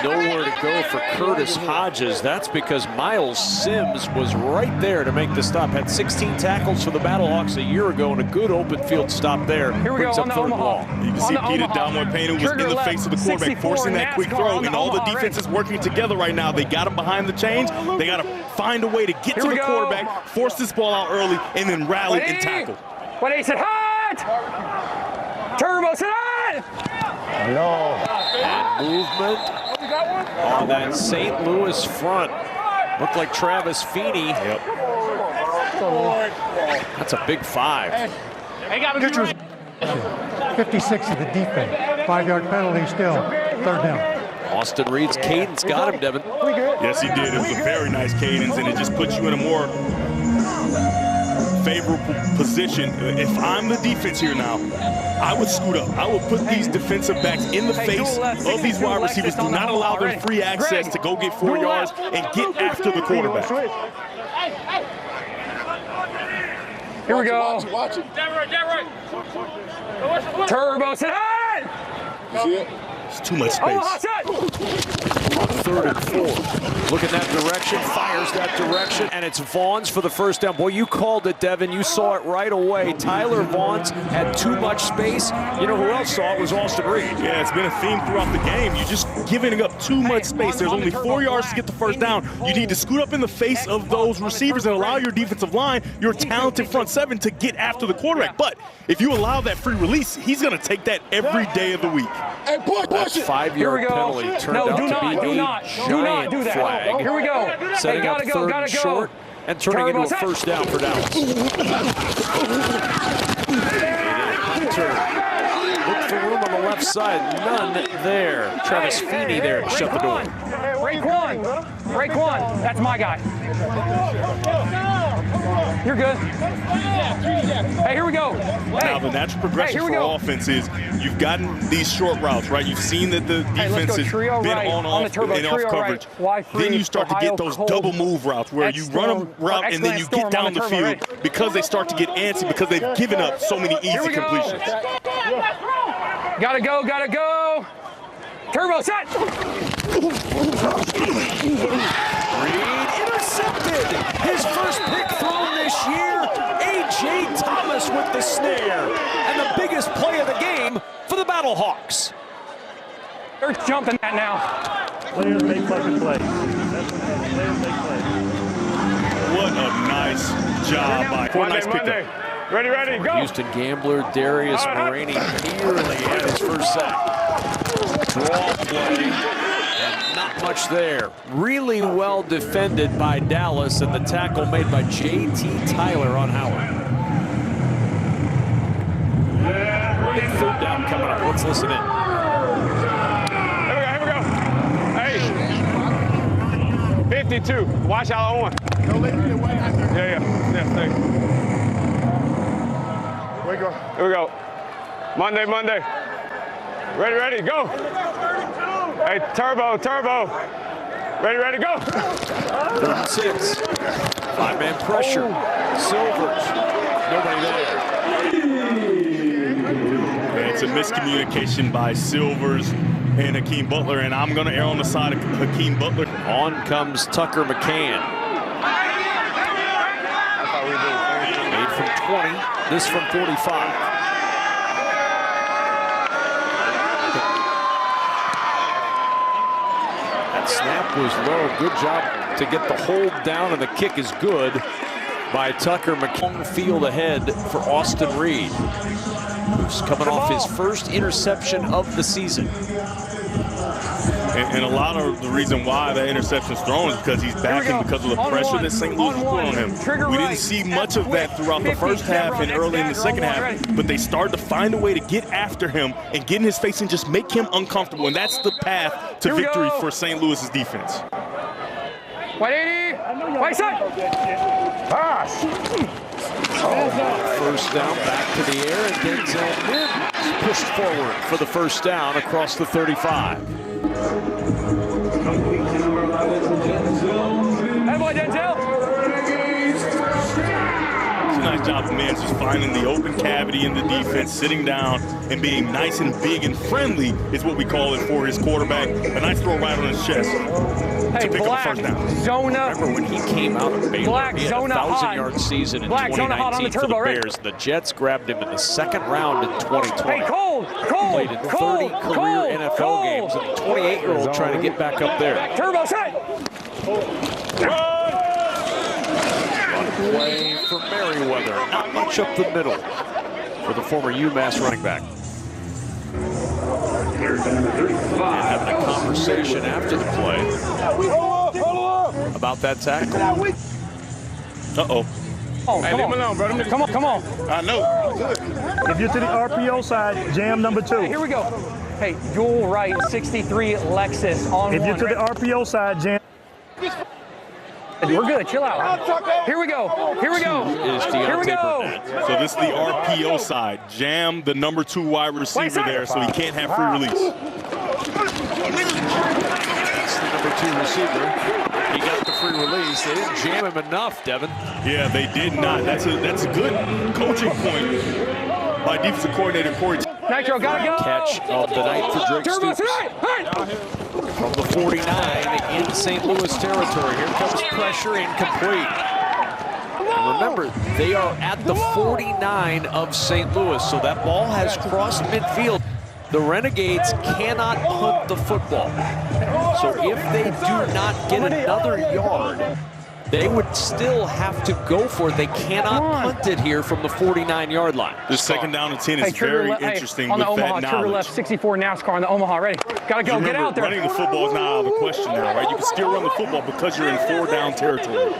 Nowhere to go for Curtis Hodges. That's because Miles Sims was right there to make the stop. Had 16 tackles for the Battlehawks a year ago and a good open field stop there. Here we go on the Omaha. You can see Peter Damoy Paynu was in the face of the quarterback, forcing that quick throw, and all the defenses working together right now. They got him behind the chains. They got to find a way to get to the quarterback, force this ball out early, and then rally and tackle. What he said, hot! Turbo said, hot! No. And movement on that St. Louis front. Looked like Travis Feeney. Yep. That's a big 5. Hey, got me 56 of the defense. 5-yard penalty still. 3rd down. Austin Reed's cadence got him, Devin. Yes, he did. It was a very nice cadence, and it just puts you in a more favorable position. If I'm the defense here now, I would scoot up. I would put these defensive backs in the face of these wide receivers. Do not allow them free access to go get 4 yards and get after the quarterback. Here we go. Watch it. Turbo said, hot! See it? It's too much space. On 3rd and 4. Look at that direction, fires that direction, and it's Vaughn's for the 1st down. Boy, you called it, Devin. You saw it right away. Tyler Vaughn's had too much space. You know who else saw it was Austin Reed. Yeah, it's been a theme throughout the game. You're just giving up too much space. There's only 4 yards to get the 1st down. You need to scoot up in the face of those receivers and allow your defensive line, your talented front 7, to get after the quarterback. But if you allow that free release, he's going to take that every day of the week. Hey, That 5-yard penalty turned out to be a giant flag. Here we go. Setting up 3rd and short and turning into a 1st down for Dallas. Look for room on the left side. None there. Travis Feeney there to shut the door. Raekwon. That's my guy. You're good. Hey, here we go. Now, the natural progression for offense is you've gotten these short routes, right? You've seen that the defense has been on off coverage. Then you start to get those double move routes where you run a route and then you get down the field because they start to get antsy because they've given up so many easy completions. Gotta go. Turbo set. Reed intercepted. His first pick thrown this year. A.J. Thomas with the snare. And the biggest play of the game for the Battlehawks. They're jumping that now. Players make fucking plays. That's what players make plays. What a nice job by nice Monday. Ready, ready, go. Houston Gambler, Darius Moraney nearly had his first sack. Draw play, and not much there. Really well defended by Dallas, and the tackle made by J.T. Tyler on Howard. Big third down coming up. Let's listen in. Here we go. Hey. 52. Watch out on one. Yeah, thanks. Here we go. Monday. Ready, go. Hey, turbo. Ready, go. 36. Five-man pressure. Silvers. Nobody there. It's a miscommunication by Silvers and Hakeem Butler, and I'm going to err on the side of Hakeem Butler. On comes Tucker McCann. Made from 20, this from 45. That snap was low. Good job to get the hold down, and the kick is good by Tucker McCann. Field ahead for Austin Reed, who's coming off his first interception of the season. And a lot of the reason why that interception's thrown is because he's backing because of the pressure that St. Louis was putting on him. We didn't see much of that throughout the first half and early in the second half, but they started to find a way to get after him and get in his face and just make him uncomfortable. And that's the path to victory for St. Louis's defense. 180. Right side. Pass. First down, back to the air, and Denzel Mims pushed forward for the first down across the 35. Hey, boy, Denzel. It's a nice job of Mims just finding the open cavity in the defense, sitting down and being nice and big and friendly is what we call it for his quarterback. A nice throw right on his chest. Hey, Black, Zona. Remember when he came out of Baylor, Black, he had a Zona 1,000-yard season in 2019 for the Bears. The Jets grabbed him in the second round in 2020. Hey, Cole. Played in 30 career NFL games, and the 28-year-old trying to get back up there. Turbo set. Run play for Merriweather. Not much up the middle for the former UMass running back. And having a conversation after the play about that tackle. Uh-oh. Oh, hey, leave him alone, bro. Come on. I know. If you're to the RPO side, jam number 2. Hey, here we go. Hey, dual right, 63 Lexus on If one. you're to the RPO side, jam. We're good. Chill out. Here we go. Here we go. So this is the RPO side. Jam the number 2 wide receiver there, so he can't have free release. That's the number 2 receiver. He got the free release. They didn't jam him enough, Devin. Yeah, they did not. That's a good coaching point by defensive coordinator Corey. Nitro, gotta go. Catch of the night for Drake Stoops. From the 49 in St. Louis territory. Here comes pressure, incomplete. And remember, they are at the 49 of St. Louis, so that ball has crossed midfield. The Renegades cannot punt the football. So if they do not get another yard, they would still have to go for it. They cannot punt it here from the 49-yard line. The second down and 10 is very interesting on with the Omaha, that trigger knowledge. left, 64 NASCAR on the Omaha, ready. Gotta go, get out there. Running the football is not out of the question now, right? You can still run the football because you're in 4-down territory.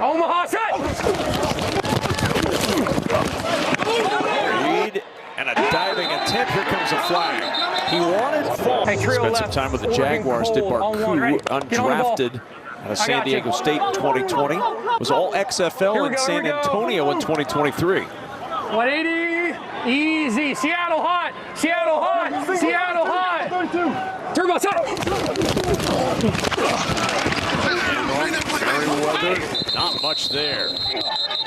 Omaha set! Reed and a diving attempt. Here comes a flag. He wanted fall. Hey, Spent some time with the Jaguars. Did Barku, undrafted out of San Diego State in 2020. Was all XFL in San Antonio in 2023. 180, easy. Seattle hot, Seattle hot, Seattle hot. Turbo set. Merriweather, not much there.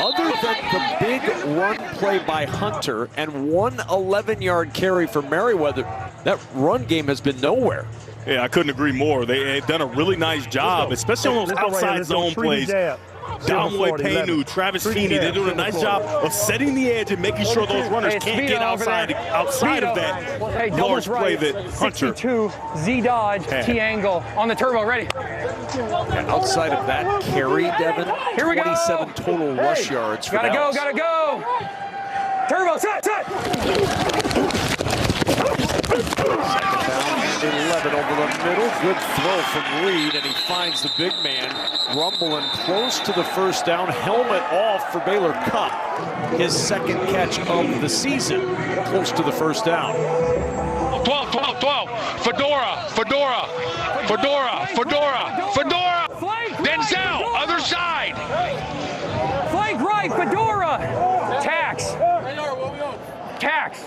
Other than the big run play by Hunter and one 11-yard carry for Merriweather, that run game has been nowhere. Yeah, I couldn't agree more. They've done a really nice job, especially on those outside zone plays. Dalmoy Paynu, Travis Feeney, they're doing a nice job of setting the edge and making sure those runners can't get outside of that large play that Hunter. 62, Z Dodge, T angle on the turbo, ready. And outside of that carry, Devin, Here we go. 27 total rush yards for Dallas. Gotta go. Turbo, set. Second down and 11 over the middle. Good throw from Reed, and he finds the big man rumbling close to the first down. Helmet off for Baylor Cup. His second catch of the season, close to the first down. 12. Fedora. Denzel, other side. Flank right, Fedora. Tax.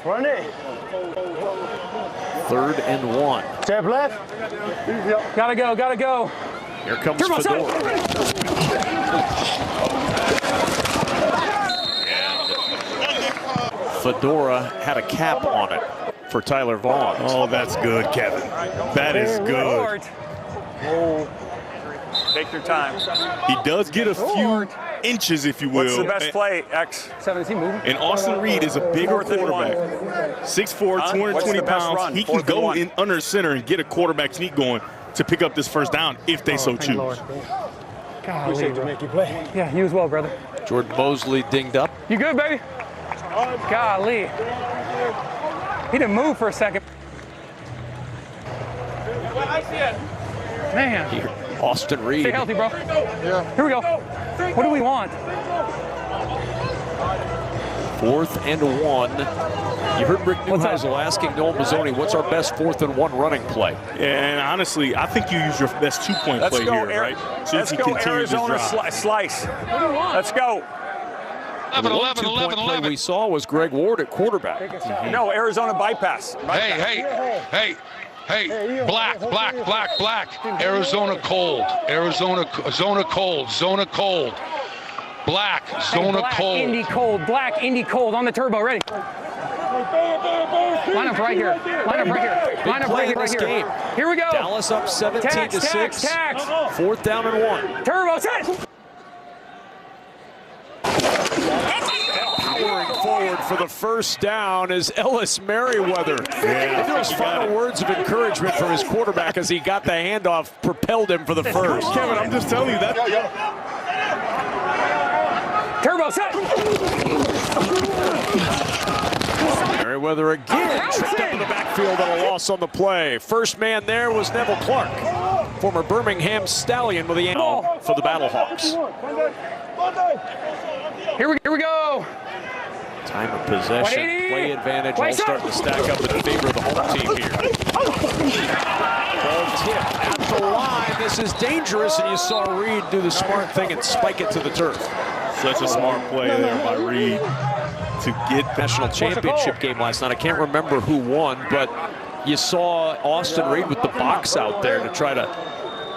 Run it. 3rd and 1. Step left. Gotta go. Here comes Turbo, set. Fedora. Fedora had a cap on it for Tyler Vaughn. Oh, that's good, Kevin. That is good. Take your time. He does get a few inches, if you will. What's the best play, X? 17 moving. And Austin Reed is a bigger quarterback. 6'4", 220 pounds. He can go in under center and get a quarterback sneak going to pick up this first down if they so choose. Appreciate you make you play. Yeah, you as well, brother. Jordan Mosley dinged up. You good, baby? Golly. He didn't move for a second. Man. Here, Austin Reed. Stay healthy, bro. Yeah. Here we go. What do we want? 4th and 1. You heard Rick Neuheisel asking Noel Mazzoni, what's our best 4th and 1 running play? And honestly, I think you use your best 2-point play here, right? So Let's go Arizona slice. Let's go. 11. Play we saw was Greg Ward at quarterback. No, Arizona bypass. Hey. Black. Arizona cold. Zona cold. Black, zona cold. Black, Indy cold on the turbo, ready. Line up right here. Line up right here. Game. Here we go. Dallas up 17-6. Tax. 4th down and 1. Turbo, set. Powering forward for the first down is Ellis Merriweather. And those final words of encouragement from his quarterback as he got the handoff propelled him for the first. Kevin, I'm just telling you that. Turbo, set. Merriweather again tripped up in the backfield on a loss on the play. First man there was Neville Clark, former Birmingham Stallion with the handle for the Battlehawks. Here we go. Time of possession, play advantage, all starting to stack up in favor of the home team here. Ball tip at the line. This is dangerous, and you saw Reed do the smart thing and spike it to the turf. Such a smart play there by Reed to get national championship game last night. I can't remember who won, but you saw Austin Reed with the box out there to try to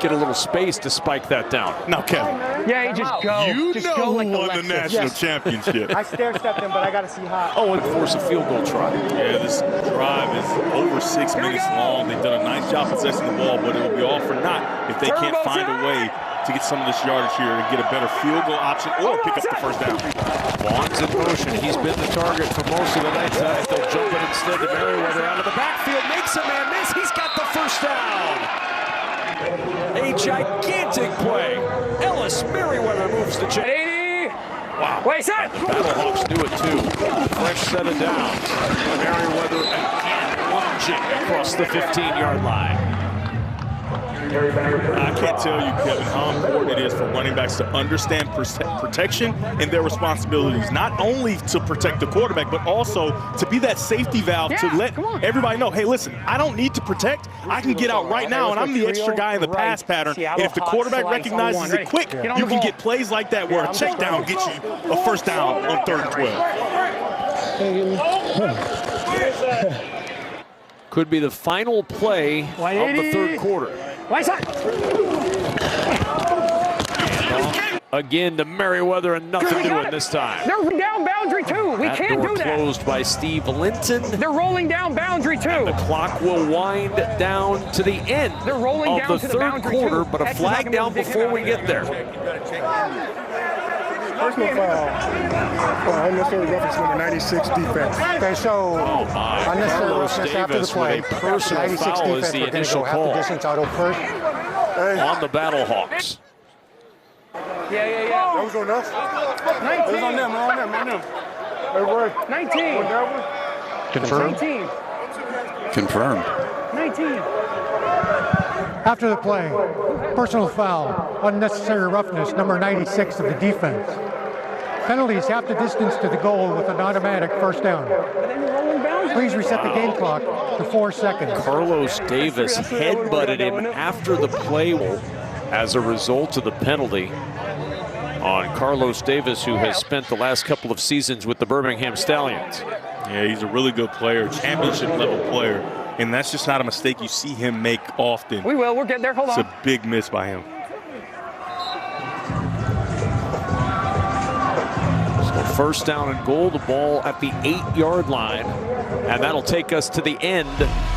get a little space to spike that down. Now, Kevin. Yeah, you just go. You just know go who like won the national championship. I stair-stepped him, but I got to see how. Oh, and force a field goal try. Yeah, this drive is over 6 minutes long. They've done a nice job possessing the ball, but it'll be all for naught if they can't find a way to get some of this yardage here and get a better field goal option or pick up the first down. Vaughn's in motion. He's been the target for most of the night tonight. They'll jump it instead to Merriweather out of the backfield. Makes a man miss. He's got the first down. A gigantic play. Ellis Merriweather moves the chain. 80. Wow. Wait, set. Battlehawks do it too. Fresh set of downs. Merriweather again lunging across the 15-yard line. I can't tell you, Kevin, how important it is for running backs to understand protection and their responsibilities, not only to protect the quarterback, but also to be that safety valve to let everybody know, hey, listen, I don't need to protect. I can get out right now, and I'm the extra guy in the pass pattern. And if the quarterback recognizes it quick, you can get plays like that where a check down gets you a first down on 3rd and 12. Could be the final play of the 3rd quarter. Again to Merriweather and nothing doing this time. They're down boundary 2. We can't do that. Closed by Steve Linton. They're rolling down boundary 2. And the clock will wind down to the end of the 3rd quarter, but a flag down before we get there. Personal foul. Unnecessary roughness number 96 defense. Okay, so unnecessary roughness after the play. Personal 96 foul defense. is the We're going to initial go half call. the distance auto first. on the Battlehawks. Yeah. That was on us. 19. It was on them, on them. Hey, Roy. 19. Confirmed. 19. Confirmed. 19. After the play, personal foul, unnecessary roughness, number 96 of the defense. Penalties half the distance to the goal with an automatic first down. Please reset the game clock to 4 seconds. Carlos Davis headbutted him after the play as a result of the penalty on Carlos Davis, who has spent the last couple of seasons with the Birmingham Stallions. Yeah, he's a really good player, championship level player, and that's just not a mistake you see him make often. We will. We're getting there. Hold on. It's a big miss by him. So first down and goal, the ball at the 8-yard line, and that'll take us to the end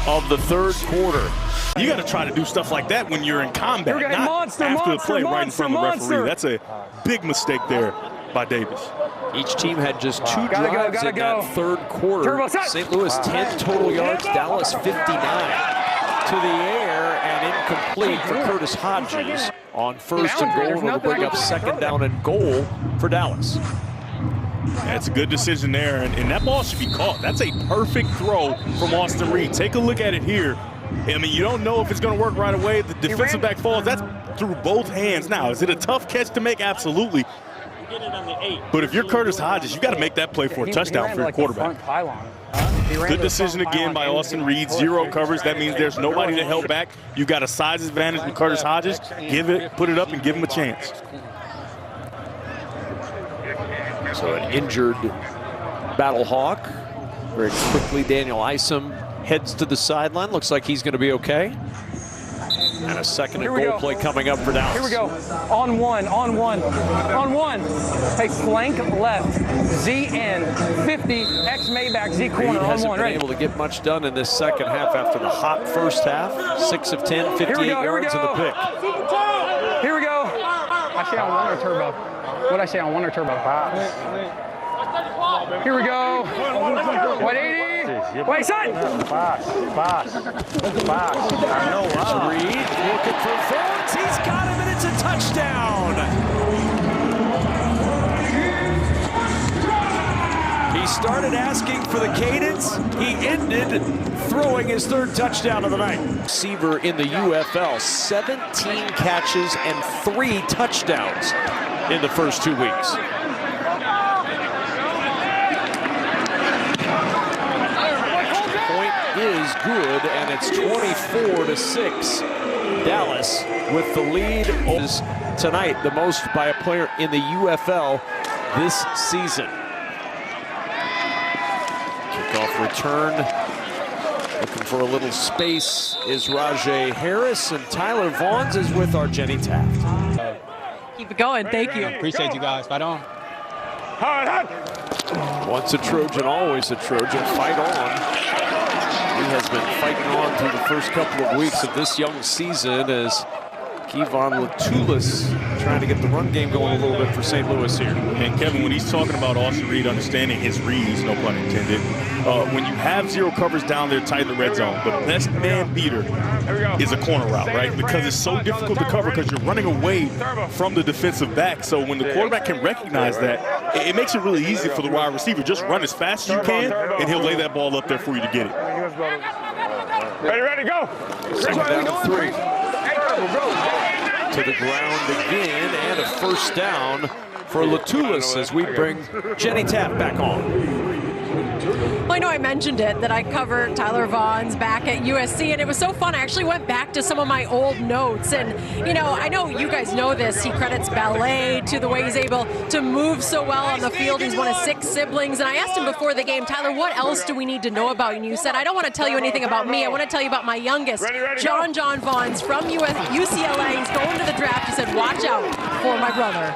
of the third quarter. You got to try to do stuff like that when you're in combat, Here we go. not after the play right in front of the Monster. referee. That's a big mistake there by Davis. Each team had just 2 Gotta drives in go. that third quarter. Turbo set. St. Louis 10 total yards, Dallas 59. To the air and incomplete for Curtis Hodges on first and goal. It'll bring up second down and goal for Dallas. That's a good decision there, and that ball should be caught. That's a perfect throw from Austin Reed. Take a look at it here. I mean, you don't know if it's going to work right away. The defensive back falls. That's through both hands. Now, is it a tough catch to make? Absolutely. But if you're Curtis Hodges, you got to make that play for a touchdown for your quarterback. Good decision again by Austin Reed. 0 covers. That means there's nobody to help back. You got a size advantage with Curtis Hodges. Give it, put it up, and give him a chance. So an injured Battlehawk. Very quickly, Daniel Isom heads to the sideline. Looks like he's going to be okay. And a second and goal play coming up for Dallas. Here we go. On one. Hey, flank left. Z end. 50. X Maybach. Z corner. On Hasn't one. been Ready? able to get much done in this second half after the hot first half. 6 of 10, 58 yards in the pick. Here we go. I say on one or turbo? What'd I say on one or turbo? Here we go. 180. Wait, son. Fast. I know. Reed looking for Vaughns. He's got him, and it's a touchdown. He started asking for the cadence. He ended throwing his third touchdown of the night. Receiver in the UFL, 17 catches and 3 touchdowns in the first 2 weeks. Is good, and it's 24-6. Dallas with the lead tonight, the most by a player in the UFL this season. Kickoff return, looking for a little space is Flau'Jae Harris, and Tyler Vaughns is with our Jenny Taft. Keep it going, thank you. Appreciate you guys. Fight on. Once a Trojan, always a Trojan. Fight on. He has been fighting on through the first couple of weeks of this young season as Kevon Latulis trying to get the run game going a little bit for St. Louis here. And Kevin, when he's talking about Austin Reed understanding his reads, no pun intended, when you have 0 covers down there tight in the red zone, the best man beater is a corner route, right? Because it's so difficult to cover because you're running away from the defensive back. So when the quarterback can recognize that, it makes it really easy for the wide receiver. Just run as fast as you can, and he'll lay that ball up there for you to get it. Ready, go. Second down and 3. To the ground again, and a first down for Latulis as we bring Jenny Taft back on. Well, I know I mentioned it, that I covered Tyler Vaughns back at USC, and it was so fun. I actually went back to some of my old notes, and, you know, I know you guys know this. He credits ballet to the way he's able to move so well on the field. He's one of 6 siblings, and I asked him before the game, Tyler, what else do we need to know about you? And you said, I don't want to tell you anything about me. I want to tell you about my youngest, John Vaughns from UCLA. He's going to the draft. He said, watch out for my brother.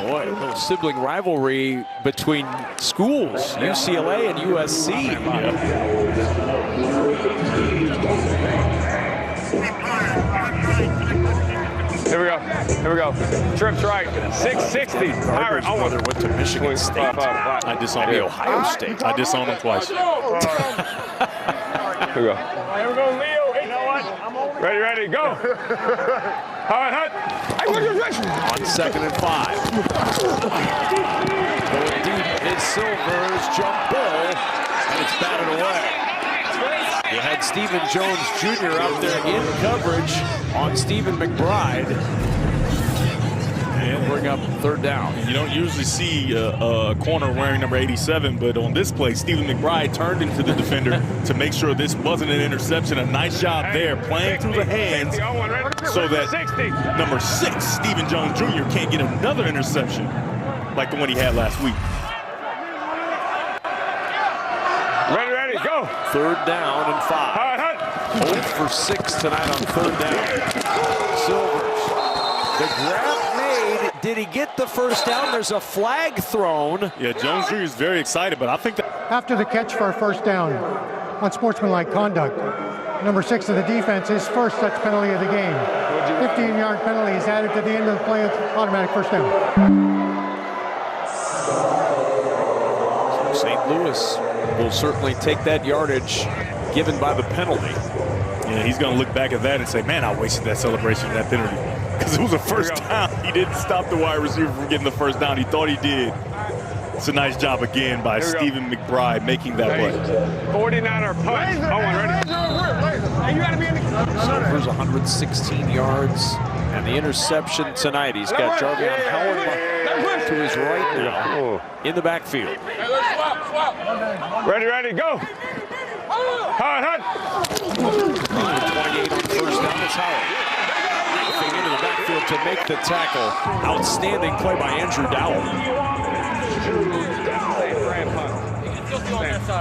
Boy, a little sibling rivalry between schools, UCLA and USC. Here we go. Trips right. 660. Gardner's brother went to Michigan State. I disowned him. Ohio State. I disowned him twice. Here we go. Here we go, Leo. You know what? Ready, go. All right, hut. On 2nd and 5. Going deep is Silver's jump ball, and it's batted away. You had Stephen Jones Jr. out there in coverage on Stephen McBride. And bring up 3rd down. You don't usually see a corner wearing number 87, but on this play, Stephen McBride turned into the defender to make sure this wasn't an interception. A nice job there, playing through the hands so that number 6, Stephen Jones Jr. can't get another interception like the one he had last week. Ready, go. 3rd down and 5. 0 for 6 tonight on 3rd down. Silvers. The grab made. Did he get the 1st down? There's a flag thrown. Yeah, Jones Jr. is very excited, but I think that After the catch for a 1st down on sportsmanlike conduct, number 6 of the defense, his first such penalty of the game. 15-yard penalty is added to the end of the play, automatic 1st down. St. Louis will certainly take that yardage given by the penalty. Yeah, he's going to look back at that and say, man, I wasted that celebration of that penalty. Because it was a 1st down. He didn't stop the wide receiver from getting the 1st down. He thought he did. It's a nice job again by Stephen McBride making that play. 49er punch. Ready. You got to be in the... Silver's 116 yards. And the interception tonight. He's got Jarvion Howard to his right now in the backfield. Ready, go. Hut. 28 on 1st down. It's Howard. Into the backfield to make the tackle. Outstanding play by Andrew Dowell.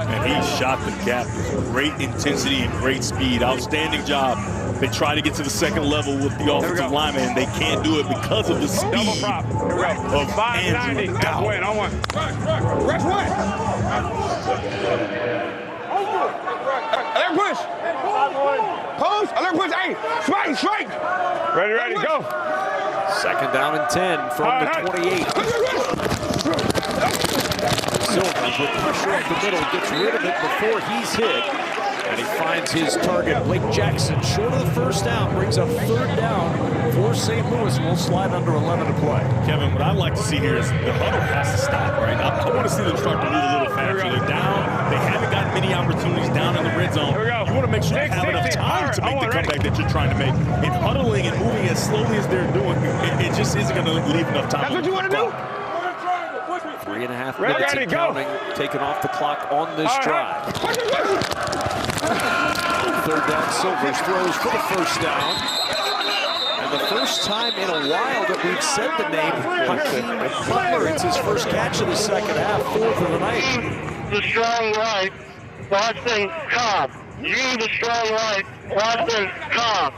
And he shot the gap with great intensity and great speed. Outstanding job. They try to get to the 2nd level with the offensive lineman, and they can't do it because of the speed of Andrew Dowell. Rush one. Alert push. Post. Alert push. Hey, strike. Ready, go. 2nd down and 10 from the 28. Silvers with pressure up the middle, gets rid of it before he's hit. And he finds his target, Blake Jackson, short of the 1st down, brings up 3rd down for St. Louis, and will slide under 11 to play. Kevin, what I'd like to see here is the huddle has to stop, right? I want to see them start to move a little faster. They're down. They haven't gotten many opportunities down in the red zone. You want to make sure you have enough time to make the comeback that you're trying to make. And huddling and moving as slowly as they're doing, it just isn't going to leave enough time. That's what you want to do? 3.5 minutes and counting, taken off the clock on this drive. 3rd down, Silvers throws for the 1st down. And the first time in a while that we've said the name Hakeem Butler. It's his first catch of the 2nd half, 4th of the night. The strong right, Boston Cobb. You the strong right, Boston Cobb.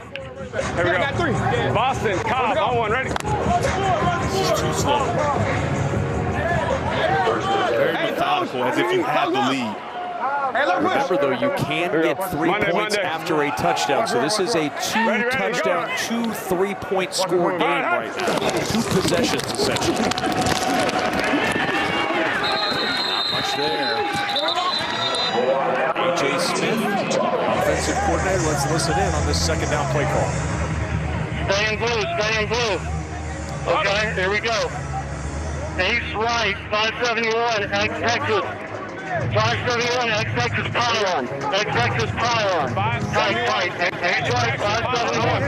Here we go. Boston Cobb on 1, ready. This is too slow. Very methodical, as if you have the lead. Remember, though, you can get 3 points after a touchdown. So this is a 2-touchdown, 2 3-point score game right now. 2 possessions, essentially. Not much there. A.J. Smith, offensive coordinator. Let's listen in on this 2nd down play call. Stay in blue. Okay, here we go. Ace right, 571, ex-Texas. 571, ex-Texas pylon. Ex-Texas pylon. Tight. Ace right, 571.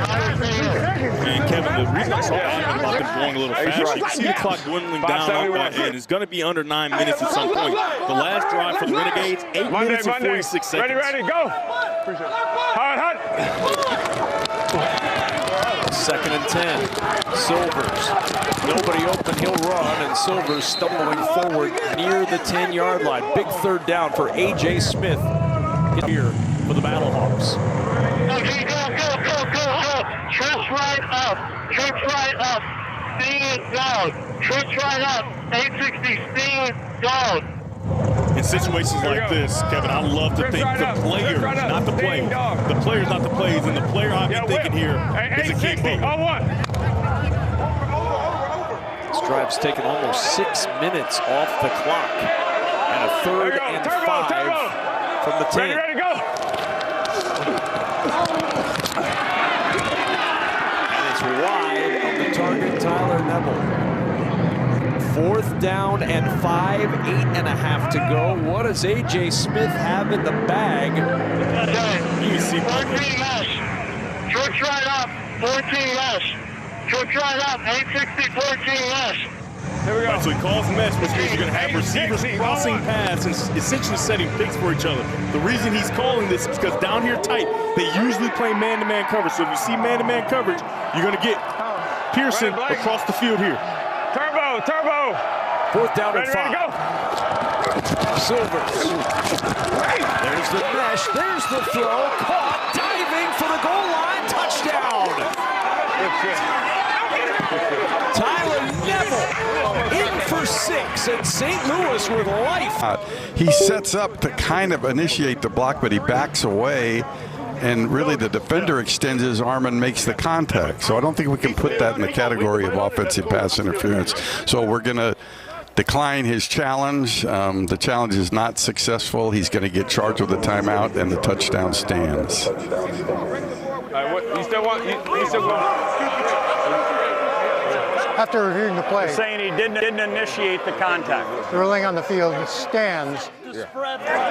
And Kevin, the reason I saw that about them going a little faster, you can see the clock dwindling down on that end. It's going to be under 9 minutes at some point. The last drive for the Renegades, 8 minutes and 46 seconds. Ready, go. Hut. 2nd and 10. Silvers. Nobody open, he'll run, and Silvers stumbling forward near the 10-yard line. Big 3rd down for A.J. Smith here for the Battlehawks. Okay, go. Trips right up. Sting it down. Trips right up. 860, sting it down. In situations like this, Kevin, I love to think the players, not the plays. The players, not the plays. And the player I've been thinking here is a King Butler. This drive's taken almost 6 minutes off the clock. And a 3rd and 5 from the 10. Ready, go. It's wide of the target, Tyler Neville. 4th down and 5, 8.5 to go. What does A.J. Smith have in the bag? You see 14 mesh. Short right up, 14 mesh. Short right up, 860, 14 mesh. There we go. Right, so he calls mesh, which means you're going to have receivers crossing paths and essentially setting picks for each other. The reason he's calling this is because down here tight, they usually play man-to-man coverage. So if you see man-to-man coverage, you're going to get Pearson across the field here. Turbo, turbo. 4th down and 5. Ready to go. Silvers. There's the mesh. There's the throw. Caught. Diving for the goal line. Touchdown. Tyler Neville in for 6, and St. Louis with life. He sets up to kind of initiate the block, but he backs away. And really the defender extends his arm and makes the contact. So I don't think we can put that in the category of offensive pass interference. So we're going to decline his challenge. The challenge is not successful. He's going to get charged with a timeout, and the touchdown stands. You still want? You still want? After reviewing the play, Saying he didn't initiate the contact. the ruling on the field stands.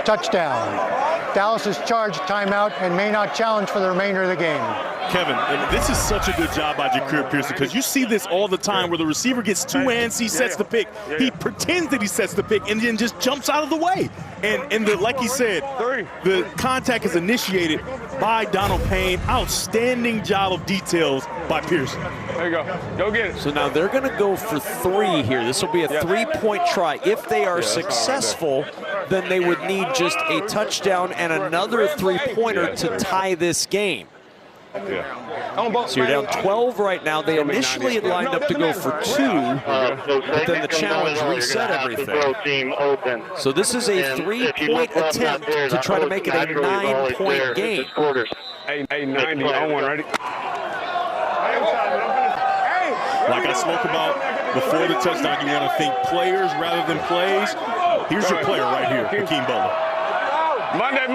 Touchdown. Dallas is charged timeout and may not challenge for the remainder of the game. Kevin, this is such a good job by Jaquir Pearson, because you see this all the time where the receiver gets 2 hands, he sets the pick. He pretends that he sets the pick and then just jumps out of the way. And like he said, the contact is initiated by Donald Payne. Outstanding job of details by Pearson. There you go. Go get it. So now they're going to go for 3 here. This will be a 3-point try. If they are successful, then they would need just a touchdown and another 3-pointer to tie this game. So you're down 12 right now. They initially had lined up to go for 2, but then the challenge reset everything. So this is a 3-point attempt to try to make it a 9-point game. 890 on one, ready? Like I spoke about before the touchdown, you want to think players rather than plays. Here's your player right here, Hakeem Butler. Monday.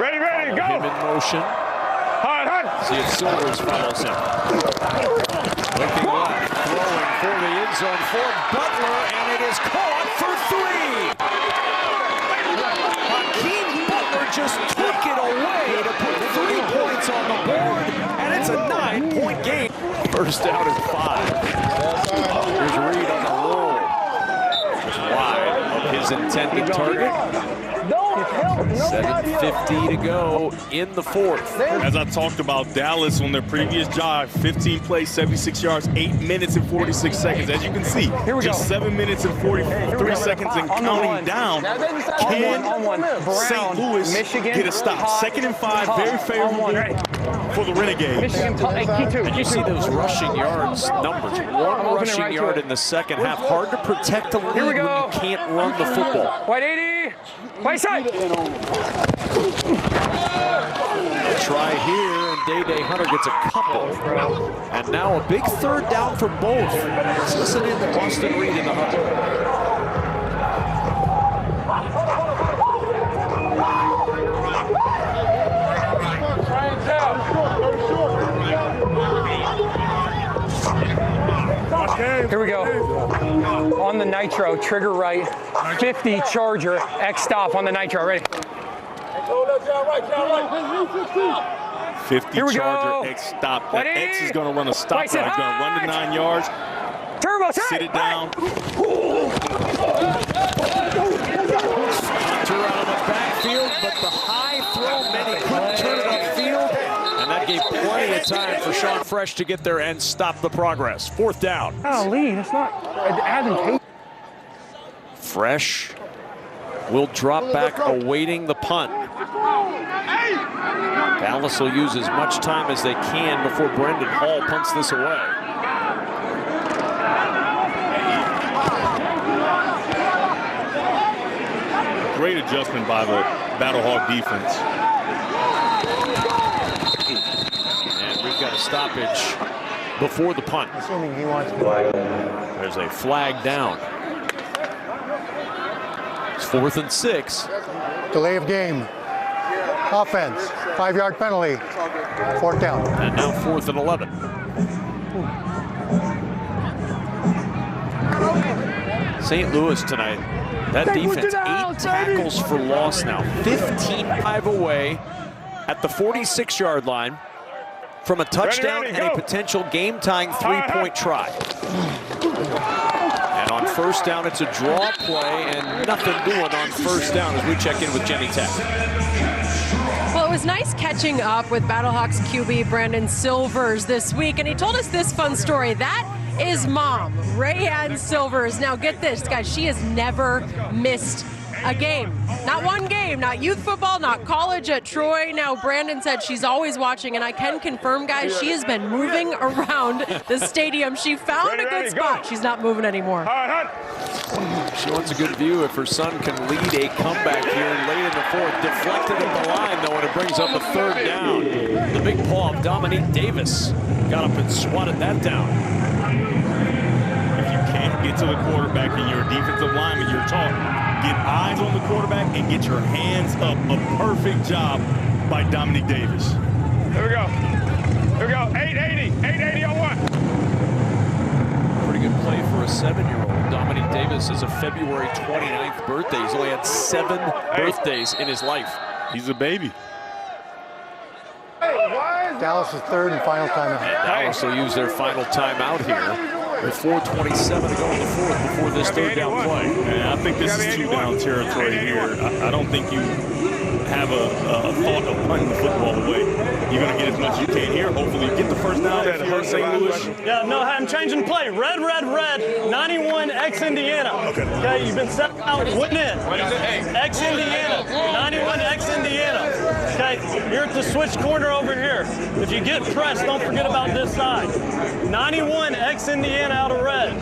Ready, go. Him in motion. See if Silvers follows him. Looking left, throwing for the end zone for Butler, and it is caught for 3. Hakeem Butler just took it away to put 3 points on the board, and it's a 9-point game. 1st down and 5. Here's Reed on the roll. Just wide of his intended target. 7:50 to go in the 4th. As I talked about, Dallas on their previous drive, 15 plays, 76 yards, 8 minutes and 46 seconds. As you can see, just 7 minutes and 43 seconds and counting down. Can St. Louis get a stop? 2nd and 5, very favorable for the Renegades. And you see those rushing yards numbers. 1 rushing yard in the second half. Hard to protect the lead when you can't run the football. White 80. White side. Try here, and Day Hunter gets a couple. And now a big 3rd down for both. Let's listen in to Austin Reed in the huddle. Here we go. On the nitro, trigger right, 50 Charger, X stop on the nitro. Ready? 50 Charger, X stop. That X is going to run a stop. He's going to run the 9 yards. Turbo, sit it down. Hunter out of the backfield, but the high throw meant he couldn't turn it upfield. And that gave plenty of time for Sean Fresh to get there and stop the progress. 4th down. Oh, Lee, that's not advantageous. Fresh will drop back awaiting the punt. Dallas will use as much time as they can before Brendan Hall punts this away. Great adjustment by the Battlehawk defense. And we've got a stoppage before the punt. Assuming he wants to. There's a flag down. It's 4th and 6. Delay of game. Offense, 5-yard penalty, 4th down. And now 4th and 11. St. Louis tonight. That defense, 8 tackles for loss now. 15-5 away at the 46-yard line from a touchdown and a potential game-tying 3-point try. And on 1st down, it's a draw play and nothing doing on 1st down as we check in with Jenny Tech. Well, it was nice catching up with Battlehawks QB Brandon Silvers this week, and he told us this fun story. That is mom, Rayanne Silvers. Now get this, guys, she has never missed a game. Not one game, not youth football, not college at Troy. Now, Brandon said she's always watching, and I can confirm, guys, she has been moving around the stadium. She found a good spot. She's not moving anymore. She wants a good view if her son can lead a comeback here late in the 4th. Deflected at the line, though, and it brings up a 3rd down. The big paw of Dominique Davis got up and swatted that down. If you can't get to the quarterback and you're a defensive lineman, you're taught, get eyes on the quarterback and get your hands up. A perfect job by Dominique Davis. Here we go. Here we go. 880 on 1. Pretty good play for a 7-year-old. Dominique Davis is a February 29th birthday. He's only had 7 birthdays in his life. He's a baby. Dallas' 3rd and final timeout. Dallas will use their final timeout here with 4:27 to go in the 4th before this 3rd down play. And I think this is 2-down territory here. I don't think you have a thought of punting the football away. You're going to get as much as you can here. Hopefully you get the 1st down if you're St. Louis. Yeah, no, I'm changing play. Red, 91 ex-Indiana. Okay, you've been set out, wouldn't it? Ex-Indiana, 91 ex-Indiana. Okay, you're at the switch corner over here. If you get pressed, don't forget about this side. 91 ex-Indiana out of red.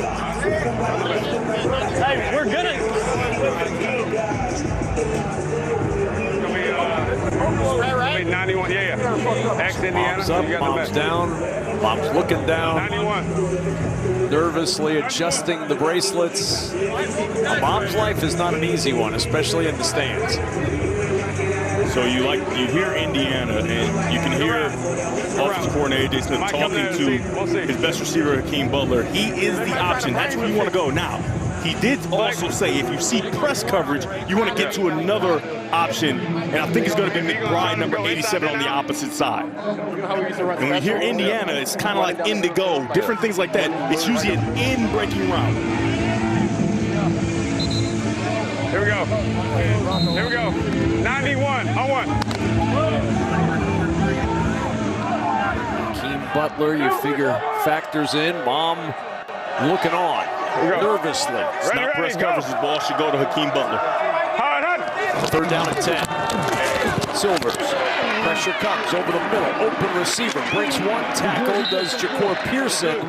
Hey, we're good at... Right? 91, yeah. Ex-Indiana. Mom's up, mom's down, mom's looking down. 91. Nervously adjusting the bracelets. A mom's life is not an easy one, especially in the stands. So you hear Indiana, and you can hear offensive coordinator Jay Smith talking to his best receiver, Hakeem Butler. He is the option. That's where you want to go. Now, he did also say if you see press coverage, you want to get to another option, and I think it's going to be McBride, number 87, on the opposite side. And when you hear Indiana, it's kind of like in to go, different things like that. It's usually an in-breaking route. Here we go. Here we go. 91 on 1. Hakeem Butler, you figure, factors in. Mom looking on nervously. It's not press coverage. The ball should go to Hakeem Butler. 3rd down and 10. Silvers. Pressure comes over the middle. Open receiver. Breaks 1 tackle. Does Ja'Cour Pearson.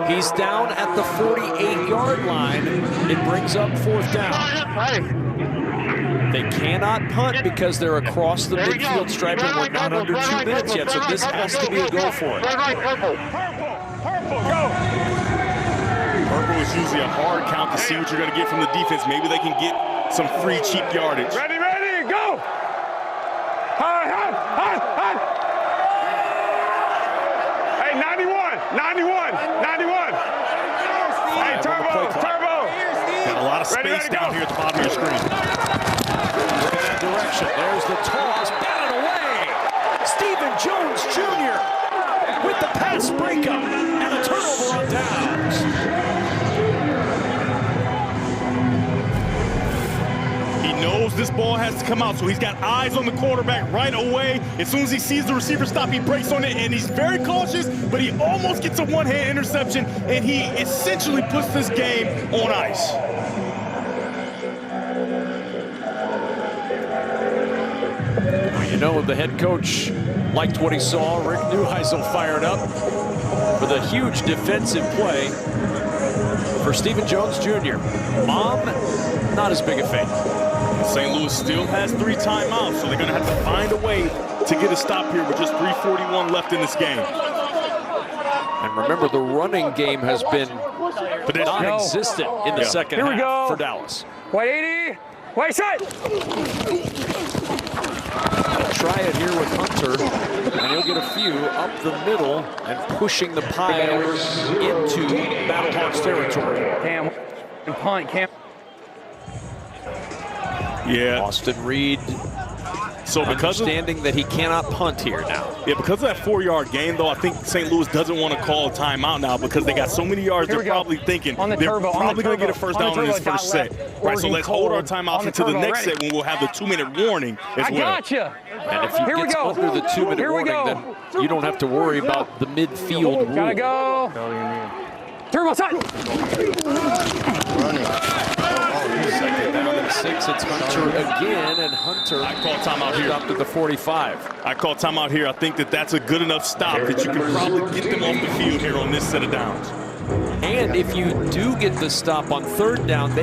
He's down at the 48-yard line. It brings up 4th down. They cannot punt because they're across the midfield stripe and we're not under 2 minutes yet, so this has to be a go for it. Purple, go. Purple is usually a hard count to see what you're going to get from the defense. Maybe they can get some free, cheap yardage. Ready, go! Hot! Hey, 91! Hey, turbo! Got a lot of space down here at the bottom of your screen. Look at that direction. There's the toss. Batted away. Stephen Jones Jr. with the pass breakup and a turnover on downs. He knows this ball has to come out, so he's got eyes on the quarterback right away. As soon as he sees the receiver stop, he breaks on it, and he's very cautious, but he almost gets a one-hand interception, and he essentially puts this game on ice. You know, the head coach liked what he saw. Rick Neuheisel fired up for the huge defensive play for Stephen Jones Jr. Mom, not as big a fan. St. Louis still has 3 timeouts, so they're going to have to find a way to get a stop here with just 3:41 left in this game. And remember, the running game has been non-existent in the second half for Dallas. White 80, white set! try it here with Hunter, and he'll get a few up the middle and pushing the pile into Battlehawks territory. Cam, punt, Cam. Yeah. Austin Reed. So because understanding that he cannot punt here now. Yeah, because of that 4-yard gain, though, I think St. Louis doesn't want to call a timeout now because they got so many yards. They're probably thinking they're probably going to get a first down on this first set. Right, so let's hold our timeouts until the next set when we'll have the 2-minute warning as well. I gotcha. And if he gets under the 2-minute warning, then you don't have to worry about the midfield rule. Gotta go. Turbo side. Second down and 6. It's Hunter again, and Hunter. I call timeout here. Stopped at the 45. I call timeout here. I think that's a good enough stop that you can probably get them off the field here on this set of downs. And if you do get the stop on 3rd down,